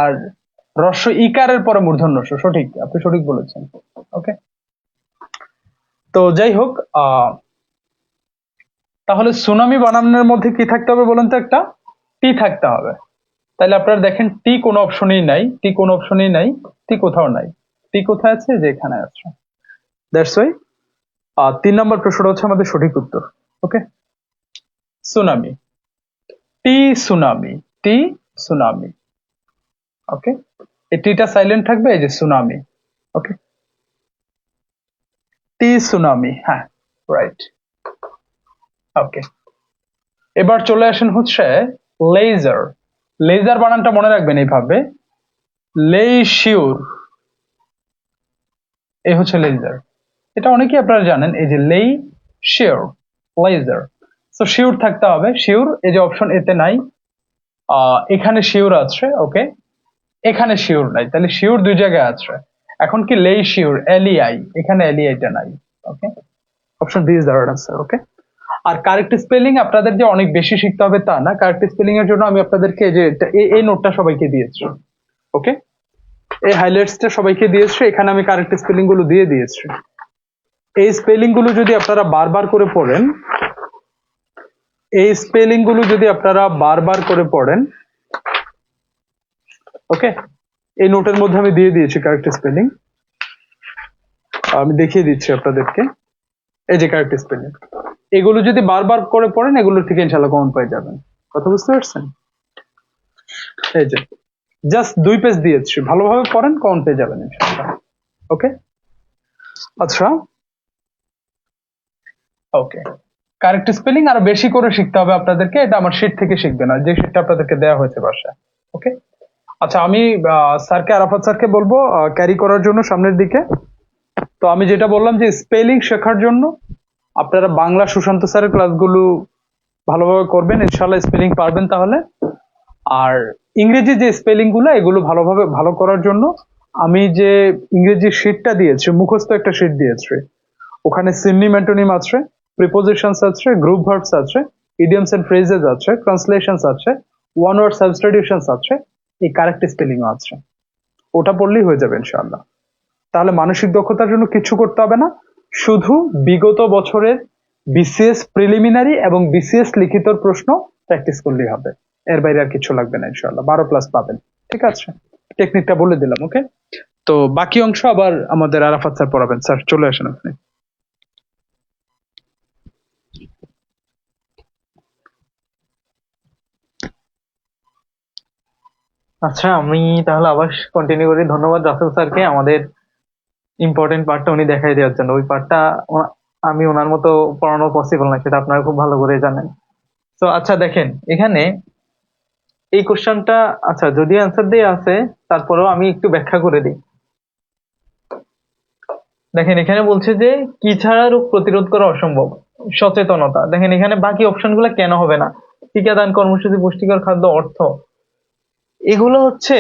Speaker 1: আর রস্য ইকারের পরে মূর্ধন্যস্ব। সঠিক, আপনি সঠিক বলেছেন। ওকে, তো যাই হোক, তাহলে সুনামি বানানের মধ্যে কি থাকতে হবে বলেন তো? একটা টি থাকতে হবে। তাহলে আপনারা দেখেন, টি কোনো অপশনেই নাই, টি কোনো অপশনেই নাই, টি কোথাও নাই। টি কোথায় আছে? যে এখানে আছে। দ্যাটস ওয়াই 3 নম্বর প্রশ্নটা হচ্ছে আমাদের সঠিক উত্তর। ওকে, সুনামি, টি সুনামি, টি সুনামি। ওকে, এই টিটা সাইলেন্ট থাকবে, এই যে সুনামি। ওকে, টি সুনামি, হ্যাঁ, রাইট। ওকে, এবার চলে আসেন হচ্ছে লেজার। লেজার বানানটা মনে রাখবেন এইভাবে, লেইশিউর, এই হচ্ছে লেজার। এটা অনেকেই আপনারা জানেন, এই যে লেই শিওর, লেজার। তো শিওর থাকতে হবে, শিওর এই যে অপশন এতে নাই, এখানে শিওর আছে, ওকে, এখানে শিওর নাই, তাহলে শিওর দুই জায়গায় আছে। এখন কি লেই শিওর, এলইআই, এখানে এলইআইটা নাই। Okay, option D is the right answer. Okay, আর কারেক্ট স্পেলিং আপনাদের যে অনেক বেশি শিখতে হবে তা না, কারেক্ট স্পেলিং এর জন্য আমি আপনাদেরকে যে এই নোটটা সবাইকে দিয়েছি। ওকে, এই হাইলাইটসটা সবাইকে দিয়েছি, এখানে আমি কারেক্ট স্পেলিং গুলো দিয়ে দিয়েছি। এই স্পেলিং গুলো যদি আপনারা বারবার করে পড়েন, এই স্পেলিং গুলো যদি আপনারা বারবার করে পড়েন, ওকে, এই নোটের মধ্যে আমি দিয়ে দিয়েছি কারেক্ট স্পেলিং, আমি দেখিয়ে দিচ্ছি আপনাদেরকে। এই যে কারেক্ট স্পেলিং, এগুলো যদি বারবার করে পড়েন, এগুলো থেকে ইনশাল্লাহ কমন পেয়ে যাবেন। কথা বুঝতে পারছেন? এই যে জাস্ট 2 পেজ দিয়েছি, ভালোভাবে পড়েন, কমন পেয়ে যাবেন ইনশাল্লাহ। ওকে, আচ্ছা, ওকে, কারেক্ট স্পেলিং আরো বেশি করে শিখতে হবে আপনাদেরকে, এটা আমার শিট থেকে শিখবে না, যে শিটটা আপনাদেরকে দেওয়া হয়েছে বাসায়। ওকে, আচ্ছা, আমি স্যারকে, আরাফাত স্যারকে বলবো ক্যারি করার জন্য সামনের দিকে। তো আমি যেটা বললাম যে স্পেলিং শেখার জন্য আপনারা বাংলা সুশান্ত স্যারের ক্লাসগুলো ভালোভাবে করবেন, ইনশাল্লাহ স্পেলিং পারবেন তাহলে। আর ইংরেজি যে স্পেলিং গুলো, এগুলো ভালোভাবে ভালো করার জন্য আমি যে ইংরেজি শিটটা দিয়েছি, মুখস্থ একটা শিট দিয়েছি, ওখানে সিনোনিম অ্যান্টোনিম আছে, প্রিপোজিশনস আছে, গ্রুপ ভার্বস আছে, ইডিয়মস এন্ড ফ্রেজেস আছে, ট্রান্সলেশনস আছে, ওয়ান ওয়ার্ড সাবস্টিটিউশনস আছে, এই কারেক্ট স্পেলিংও আছে। ওটা পড়লেই হয়ে যাবে ইনশাআল্লাহ। তাহলে মানসিক দক্ষতার জন্য কিছু করতে হবে না, শুধু বিগত বছরের বিসিএস প্রিলিমিনারি এবং বিসিএস লিখিত প্রশ্ন প্র্যাকটিস করলেই হবে, এর বাইরে আর কিছু লাগবে না ইনশাআল্লাহ। 12+ পাবেন, ঠিক আছে? টেকনিকটা বলে দিলাম। ওকে, তো বাকি অংশ আবার আমাদের আরাফাত স্যার পড়াবেন। স্যার চলে আসেন আপনি।
Speaker 2: আচ্ছা, আমি তাহলে আবার কন্টিনিউ করি। ধন্যবাদ রাসেল স্যারকে আমাদের ইম্পর্টেন্ট পার্টটা উনি দেখাই দেওয়ার জন্য। ওই পার্টটা আমি ওনার মতো পড়ানো পসিবল না, সেটা আপনারা খুব ভালো করে জানেন। তো আচ্ছা দেখেন, এখানে এই কোশ্চেনটা, আচ্ছা যদি অ্যান্সার দিয়ে আছে, তারপরেও আমি একটু ব্যাখ্যা করে দিই। দেখেন এখানে বলছে যে কি ছাড়া রোগ প্রতিরোধ করা অসম্ভব, সচেতনতা। দেখেন এখানে বাকি অপশনগুলো কেন হবে না, টিকাদান কর্মসূচি, পুষ্টিকর খাদ্য, অর্থ, এগুলো হচ্ছে,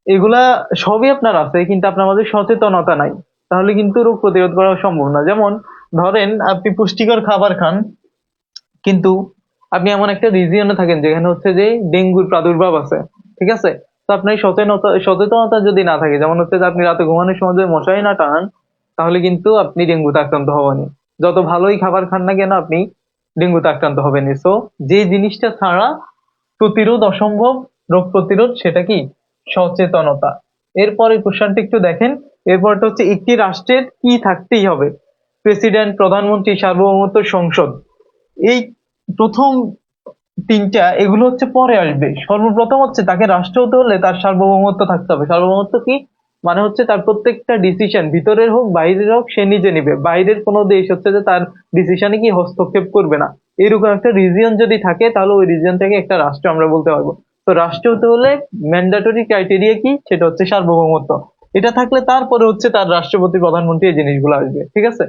Speaker 2: এগুলা সবই আপনার আছে, কিন্তু আপনার মাঝে সচেতনতা নাই, তাহলে কিন্তু রোগ প্রতিরোধ করা সম্ভব না। যেমন ধরেন আপনি পুষ্টিকর খাবার খান, কিন্তু আপনি এমন একটা রিজিয়নে থাকেন যেখানে হচ্ছে যে ডেঙ্গুর প্রাদুর্ভাব আছে, ঠিক আছে? তো আপনার সচেতনতা যদি না থাকে, যেমন হচ্ছে যে আপনি রাতে ঘুমানোর সময় যদি মশারি না টানান, তাহলে কিন্তু আপনি ডেঙ্গুতে আক্রান্ত হবেনই। যত ভালোই খাবার খান না কেন, আপনি ডেঙ্গুতে আক্রান্ত হবেনই। সো যে জিনিসটা ছাড়া প্রতিরোধ অসম্ভব, রোগ প্রতিরোধ, সেটা কি? সচেতনতা। এরপরে কোশ্চেনটা একটু দেখেন, এরপরটা হচ্ছে একটি রাষ্ট্রের কি থাকতেই হবে? প্রেসিডেন্ট, প্রধানমন্ত্রী, সার্বভৌমত্ব, সংসদ। এই প্রথম তিনটা, এগুলো হচ্ছে পরে আসবে। সর্বপ্রথম হচ্ছে তাকে রাষ্ট্র হতে হলে তার সার্বভৌমত্ব থাকতে হবে। সার্বভৌমত্ব কি মানে? হচ্ছে তার প্রত্যেকটা ডিসিশন, ভিতরের হোক বাইরের হোক, সে নিজে নিবে। বাইরের কোনো দেশ হচ্ছে যে তার ডিসিশনে কি হস্তক্ষেপ করবে না, এরকম একটা রিজিয়ন যদি থাকে, তাহলে ওই রিজিয়নটাকে একটা রাষ্ট্র আমরা বলতে পারবো। তো রাষ্ট্র হতে হলে ম্যান্ডেটরি ক্রাইটেরিয়া কি? সেটা হচ্ছে সার্বভৌমত্ব। এটা থাকলে তারপরে হচ্ছে তার রাষ্ট্রপতি, প্রধানমন্ত্রী, এই জিনিসগুলো আসবে। ঠিক আছে,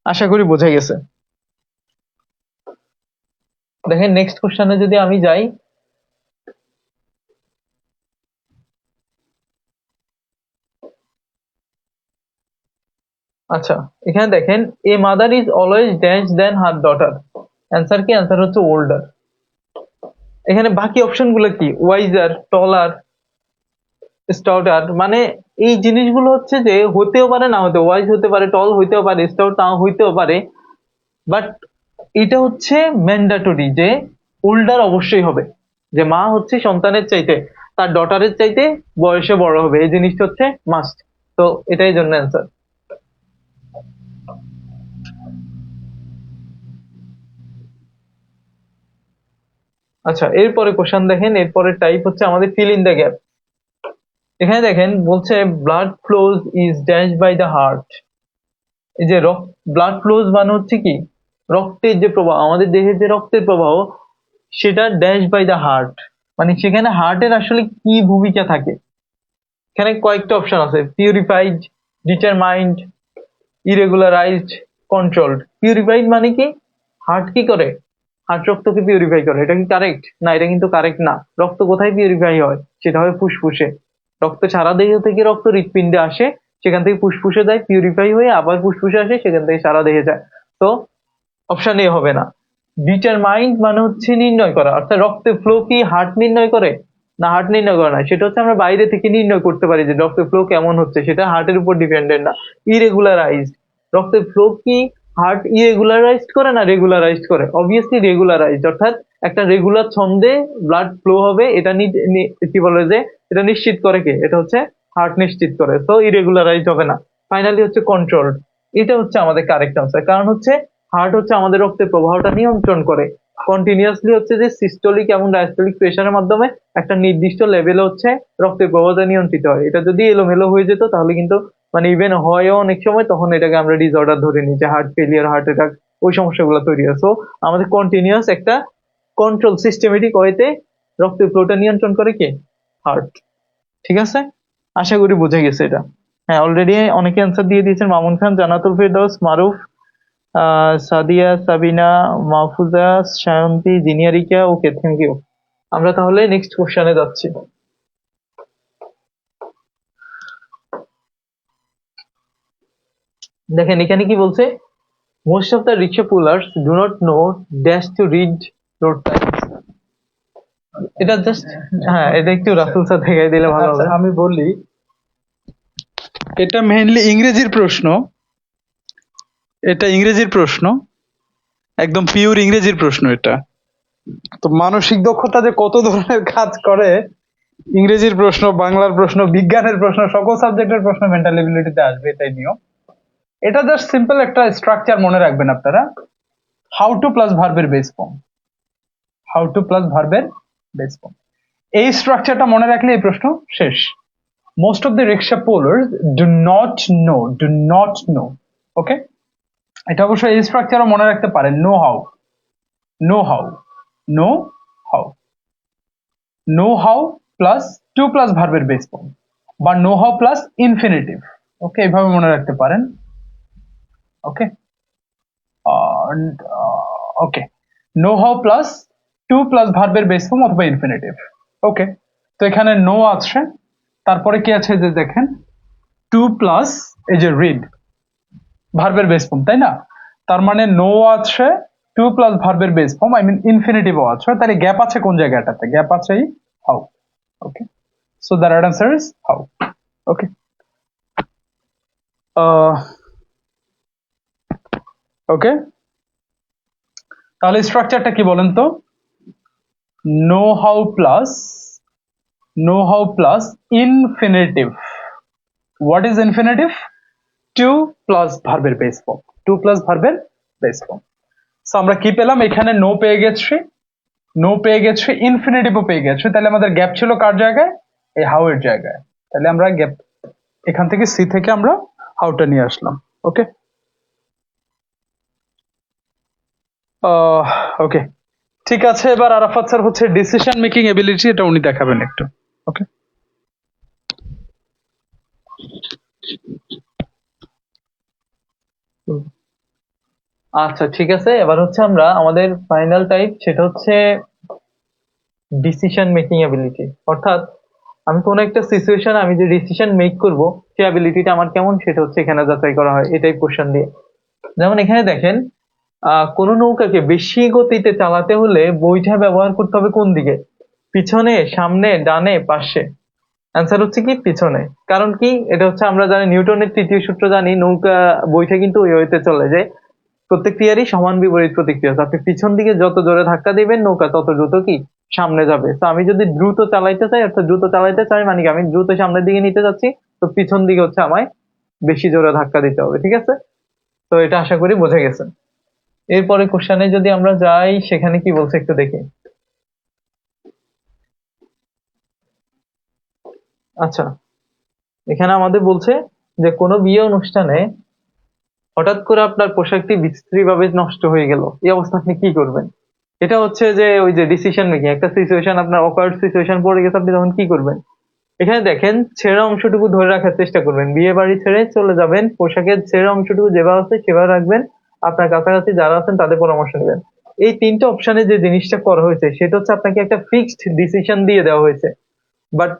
Speaker 2: আশা করি বোঝা গেছে। দেখেন নেক্সট কোশ্চেনে যদি আমি যাই, আচ্ছা এখানে দেখেন, a mother is always dash than her daughter. Answer কি? অ্যান্সার হচ্ছে ওল্ডার। এখানে বাকি অপশন গুলো কি? Wiser, taller, stouter. মানে এই জিনিসগুলো হচ্ছে যে হতেও পারে না হতে, ওয়াইজ হতে পারে, টল হইতেও পারে, স্টাউট নাও হইতেও পারে, বাট এটা হচ্ছে ম্যান্ডাটরি যে ওল্ডার অবশ্যই হবে। যে মা হচ্ছে সন্তানের চাইতে, তার ডটারের চাইতে বয়সে বড় হবে, এই জিনিসটা হচ্ছে মাস্ট। তো এটাই জন্য অ্যান্সার। আচ্ছা এরপরে কোশ্চেন দেখেন, এরপরে টাইপ হচ্ছে আমাদের ফিল ইন দ্য গ্যাপ। এখানে দেখেন বলছে blood flows is dash by the heart. এই যে ব্লাড ফ্লোজ মানে হচ্ছে কি? রক্তের যে প্রবাহ, আমাদের দেহের যে রক্তের প্রবাহ, সেটা ড্যাশ বাই দ্য হার্ট। মানে সেখানে হার্টের আসলে কি ভূমিকা থাকে? এখানে কয়েকটা অপশন আছে, পিউরিফাইড, ডিটারমাইন্ড, ইরেগুলারাইজড, কন্ট্রোলড। পিউরিফাইড মানে কি? হার্ট কি করে? হার্ট রক্তকে পিউরিফাই করে, এটা কি কারেক্ট? না, এটা কিন্তু কারেক্ট না। রক্ত কোথায় পিউরিফাই হয়? সেটা হয় ফুসফুসে। রক্ত সারা দেহ থেকে রক্ত হৃৎপিণ্ডে আসে, সেখান থেকে ফুসফুসে যায়, পিউরিফাই হয়ে আবার ফুসফুসে আসে, সেখান থেকে সারা দেহে যায়। তো অপশন এ হবে না। ডিটারমাইন্ড মানে হচ্ছে নির্ণয় করা, অর্থাৎ রক্তের ফ্লো কি হার্ট নির্ণয় করে? না, হার্ট নির্ণয় করে না। সেটা হচ্ছে আমরা বাইরে থেকে নির্ণয় করতে পারি যে রক্তের ফ্লো কেমন হচ্ছে, সেটা হার্টের উপর ডিপেন্ডেন্ট না। ইরেগুলারাইজড, রক্তের ফ্লো কি হার্ট ইরেগুলারাইজড করে না রেগুলারাইজড করে? অবভিয়াসলি রেগুলারাইজড, অর্থাৎ একটা রেগুলার ছন্দে ব্লাড ফ্লো হবে, এটা কি বলে যে এটা নিশ্চিত করে কে? এটা হচ্ছে হার্ট নিশ্চিত করে। তো ইরেগুলারাইজড হবে না। ফাইনালি হচ্ছে কন্ট্রোলড, এটা হচ্ছে আমাদের কারেক্ট আনসার। কারণ হচ্ছে হার্ট হচ্ছে আমাদের রক্তের প্রবাহটা নিয়ন্ত্রণ করে কন্টিনিউয়াসলি, হচ্ছে যে সিস্টোলিক এবং ডায়াস্টোলিক প্রেশারের মাধ্যমে একটা নির্দিষ্ট লেভেলে হচ্ছে রক্তের প্রবাহটা নিয়ন্ত্রিত হয়। এটা যদি এলোমেলো হয়ে যেত তাহলে কিন্তু মানে ইভেন হয়ও অনেক সময়, তখন এটাকে আমরা ডিসঅর্ডার ধরে নিই, যে হার্ট ফেলিয়ার, হার্ট অ্যাটাক, ওই সমস্যাগুলো তৈরি হয়। সো আমাদের কন্টিনিউয়াস একটা কন্ট্রোল সিস্টেমেটিক ওয়েতে রক্তের ফ্লোটা নিয়ন্ত্রণ করে কে? হার্ট। ঠিক আছে, আশা করি বুঝে গেছে এটা। হ্যাঁ, অলরেডি অনেকে অ্যান্সার দিয়ে দিয়েছেন। মামুন খান, জান্নাতুল ফেরদৌস, মারুফ, সাদিয়া, সাবিনা, মাহফুজা, সায়ন্তী, জিনিয়ারিকা। ওকে, থ্যাংক ইউ। আমরা তাহলে নেক্সট কোশ্চেনে যাচ্ছি। দেখেন এখানে কি বলছে, most of the rickshaw pullers do not no dash to read road Times. এটা জাস্ট, হ্যাঁ, এটা একটু রাসেল স্যার দেখাই দিলে ভালো
Speaker 1: আচ্ছা,
Speaker 2: হবে।
Speaker 1: আমি বলি, এটা মেইনলি ইংরেজির প্রশ্ন, এটা ইংরেজির প্রশ্ন, একদম পিওর ইংরেজির প্রশ্ন এটা। তো মানসিক দক্ষতা যে কত ধরনের কাজ করে, ইংরেজির প্রশ্ন, বাংলার প্রশ্ন, বিজ্ঞানের প্রশ্ন, সকল সাবজেক্টের প্রশ্ন মেন্টাল এবিলিটিতে আসবে, এটাই নিয়ম। এটা জাস্ট সিম্পল একটা স্ট্রাকচার মনে রাখবেন আপনারা, হাউ টু প্লাস ভার্বের base form, how to plus ভার্বের বেস ফর্ম। এই স্ট্রাকচারটা মনে রাখলে এই প্রশ্ন শেষ। Most of the rickshaw pullers do not know. Okay, এটা অবশ্যই এই স্ট্রাকচারও মনে রাখতে পারেন। Know how, know how, know how, know how plus to plus ভার্বের বেস ফর্ম, বা know how plus infinitive. Okay, এইভাবে মনে রাখতে পারেন। Okay, okay, know how plus to plus ভার্বের বেস ফর্ম অথবা ইনফিনিটিভ। ওকে, তো এখানে নো আছে, তারপরে কি আছে যে দেখেন, টু প্লাস এই যে রিড, ভার্বের বেস ফর্ম, তাই না? তার মানে নো আছে, টু প্লাস ভার্বের বেস ফর্ম, আই মিন ইনফিনিটিভও আছে, তাহলে গ্যাপ আছে কোন জায়গাটাতে? গ্যাপ আছে এই how. Okay, so the right answer is how. Okay, okay, তাহলে স্ট্রাকচারটা কি বলেন তো? Know how plus, know how plus infinitive. What is infinitive? To plus ভার্বের বেস ফর্ম, টু প্লাস ভার্বের বেস ফর্ম। সো আমরা কি পেলাম? এখানে নো পেয়ে গেছি, নো পেয়ে গেছে, ইনফিনিটিভও পেয়ে গেছে, তাহলে আমাদের গ্যাপ ছিল কার জায়গায়? এই হাউ এর জায়গায়। তাহলে আমরা গ্যাপ এখান থেকে সি থেকে আমরা হাউটা নিয়ে আসলাম। ওকে, ওকে, ঠিক আছে। এবার আরাফাত স্যার হচ্ছে ডিসিশন মেকিং এবিলিটি, এটা উনি দেখাবেন একটু। ওকে,
Speaker 2: আচ্ছা, ঠিক আছে। এবার হচ্ছে আমরা আমাদের ফাইনাল টাইপ, সেটা হচ্ছে ডিসিশন মেকিং অ্যাবিলিটি। অর্থাৎ আমি কোনো একটা সিচুয়েশন আমি যে ডিসিশন মেক করব, সেই অ্যাবিলিটিটা আমার কেমন, সেটা হচ্ছে এখানে যাচাই করা হয় এটাই কোশ্চেন দিয়ে। যেমন এখানে দেখেন, কোনো নৌকাকে বেশি গতিতে চালাতে হলে বইটা ব্যবহার করতে হবে কোন দিকে? পিছনে, সামনে, ডানে, পাশে? অ্যান্সার হচ্ছে কি পিছনে। কারণ কি? এটা হচ্ছে আমরা জানি, নিউটনের তৃতীয় সূত্র জানি, নৌকা বইটা কিন্তু ওই ওয়েতে চলে যায়, প্রত্যেক ক্রিয়ারই সমান বিপরীত প্রতিক্রিয়া। আপনি পিছন দিকে যত জোরে ধাক্কা দিবেন নৌকা তত দ্রুত কি সামনে যাবে। তো আমি যদি দ্রুত চালাইতে চাই, অর্থাৎ দ্রুত চালাইতে চাই মানে কি আমি দ্রুত সামনের দিকে নিতে যাচ্ছি, তো পিছন দিকে হচ্ছে আমায় বেশি জোরে ধাক্কা দিতে হবে। ঠিক আছে, তো এটা আশা করি বোঝা গেছে। এরপরে কোশ্চেনে যদি আমরা যাই, সেখানে কি বলছে একটু দেখি। আচ্ছা, এখানে আমাদের বলছে যে কোনো বিয়ে অনুষ্ঠানে হঠাৎ করে আপনার পোশাকটি বিশ্রীভাবে নষ্ট হয়ে গেল, এই অবস্থা আপনি কি করবেন? এটা হচ্ছে যে ওই যে ডিসিশন মেকিং, একটা সিচুয়েশন, আপনার অকওয়ার্ড সিচুয়েশন পড়ে গেছে, আপনি তখন কি করবেন? এখানে দেখেন, ছেঁড়া অংশটুকু ধরে রাখার চেষ্টা করবেন, বিয়ে বাড়ি ছেড়ে চলে যাবেন, পোশাকের ছেঁড়া অংশটুকু যেভাবে আছে সেভাবে রাখবেন, আপনার কাছাকাছি যারা আছেন তাদের পরামর্শ নেবেন। এই তিনটা অপশনে যে জিনিসটা করা হয়েছে সেটা হচ্ছে আপনাকে একটা ফিক্সড ডিসিশন দিয়ে দেওয়া হয়েছে, বাট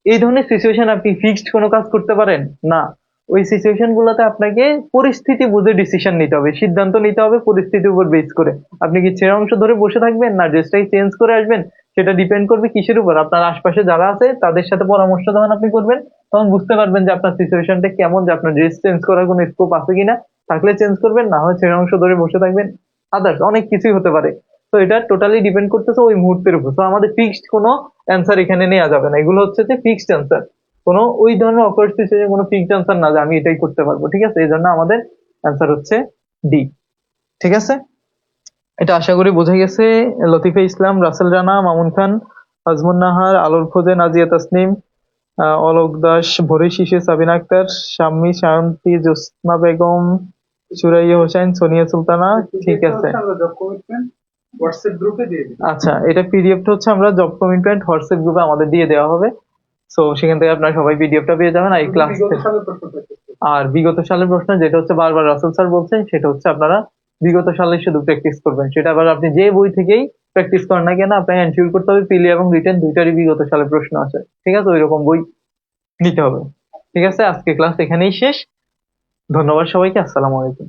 Speaker 2: এই ধরনের সিচুয়েশন আপনি ফিক্সড কোনো কাজ করতে পারেন না। ওই সিচুয়েশন গুলোতে আপনাকে পরিস্থিতি বুঝে ডিসিশন নিতে হবে, সিদ্ধান্ত নিতে হবে পরিস্থিতির উপর বেস করে। আপনি কি ছেঁড়া অংশ ধরে বসে থাকবেন না ড্রেসটাই চেঞ্জ করে আসবেন, সেটা ডিপেন্ড করবে কিসের উপর? আপনার আশপাশে যারা আছে তাদের সাথে পরামর্শ যখন আপনি করবেন, তখন বুঝতে পারবেন যে আপনার সিচুয়েশনটা কেমন, যে আপনার ড্রেস চেঞ্জ করার কোনো স্কোপ আছে কিনা। থাকলে চেঞ্জ করবেন, না হয় ছেঁড়া অংশ ধরে বসে থাকবেন। আদার্স অনেক কিছুই হতে পারে। তো এটা টোটালি ডিপেন্ড করতেছে ওই মুহূর্তের উপর। তো আমাদের ফিক্সড কোনো অ্যান্সার এখানে নেওয়া যাবে না, এগুলো হচ্ছে যে ফিক্সড অ্যান্সার। কোনো ওই ধরনের অকওয়ার্ড সিচুয়েশনে কোনো ফিক্সড অ্যান্সার না যে আমি এটাই করতে পারবো, ঠিক আছে? এই জন্য আমাদের অ্যান্সার হচ্ছে ডি। ঠিক আছে, এটা আশা করি বোঝা গেছে। লতিফে ইসলাম, রাসেল রানা, মামুন খান, আজমুন নাহার, আলোর খোঁজে, নাজিয়া তাসনিম, অলোক দাস, ভোরে শিশে, সাবিনা আক্তার, শাম্মী, সায়ন্তী, জোসনা বেগম, সুরাইয়া হোসেন, সোনিয়া সুলতানা। ঠিক আছে,
Speaker 1: আমরা জব কমিটমেন্ট হোয়াটসঅ্যাপ গ্রুপে দিয়ে দিই।
Speaker 2: আচ্ছা, এটা পিডিএফটা হচ্ছে আমরা জব কমিটমেন্ট হোয়াটসঅ্যাপ গ্রুপে আমাদের দিয়ে দেওয়া হবে। সো সেখান থেকে আপনারা সবাই পিডিএফটা পেয়ে যাবেন। আর এই ক্লাস
Speaker 1: বিগত সালের প্রশ্ন practice করতে।
Speaker 2: আর বিগত সালের প্রশ্ন যেটা হচ্ছে বারবার রাসেল স্যার বলছেন, সেটা হচ্ছে আপনারা বিগত সালে শুধু প্র্যাকটিস করবেন। সেটা আবার আপনি যে বই থেকেই প্র্যাকটিস করেন না কেন, আপনাকে এনশিওর করতে হবে পিলি এবং রিটেন দুইটারই বিগত সালের প্রশ্ন আছে। ঠিক আছে, ওইরকম বই নিতে হবে। ঠিক আছে, আজকে ক্লাস এখানেই শেষ। ধন্যবাদ সবাইকে, আসসালামু আলাইকুম।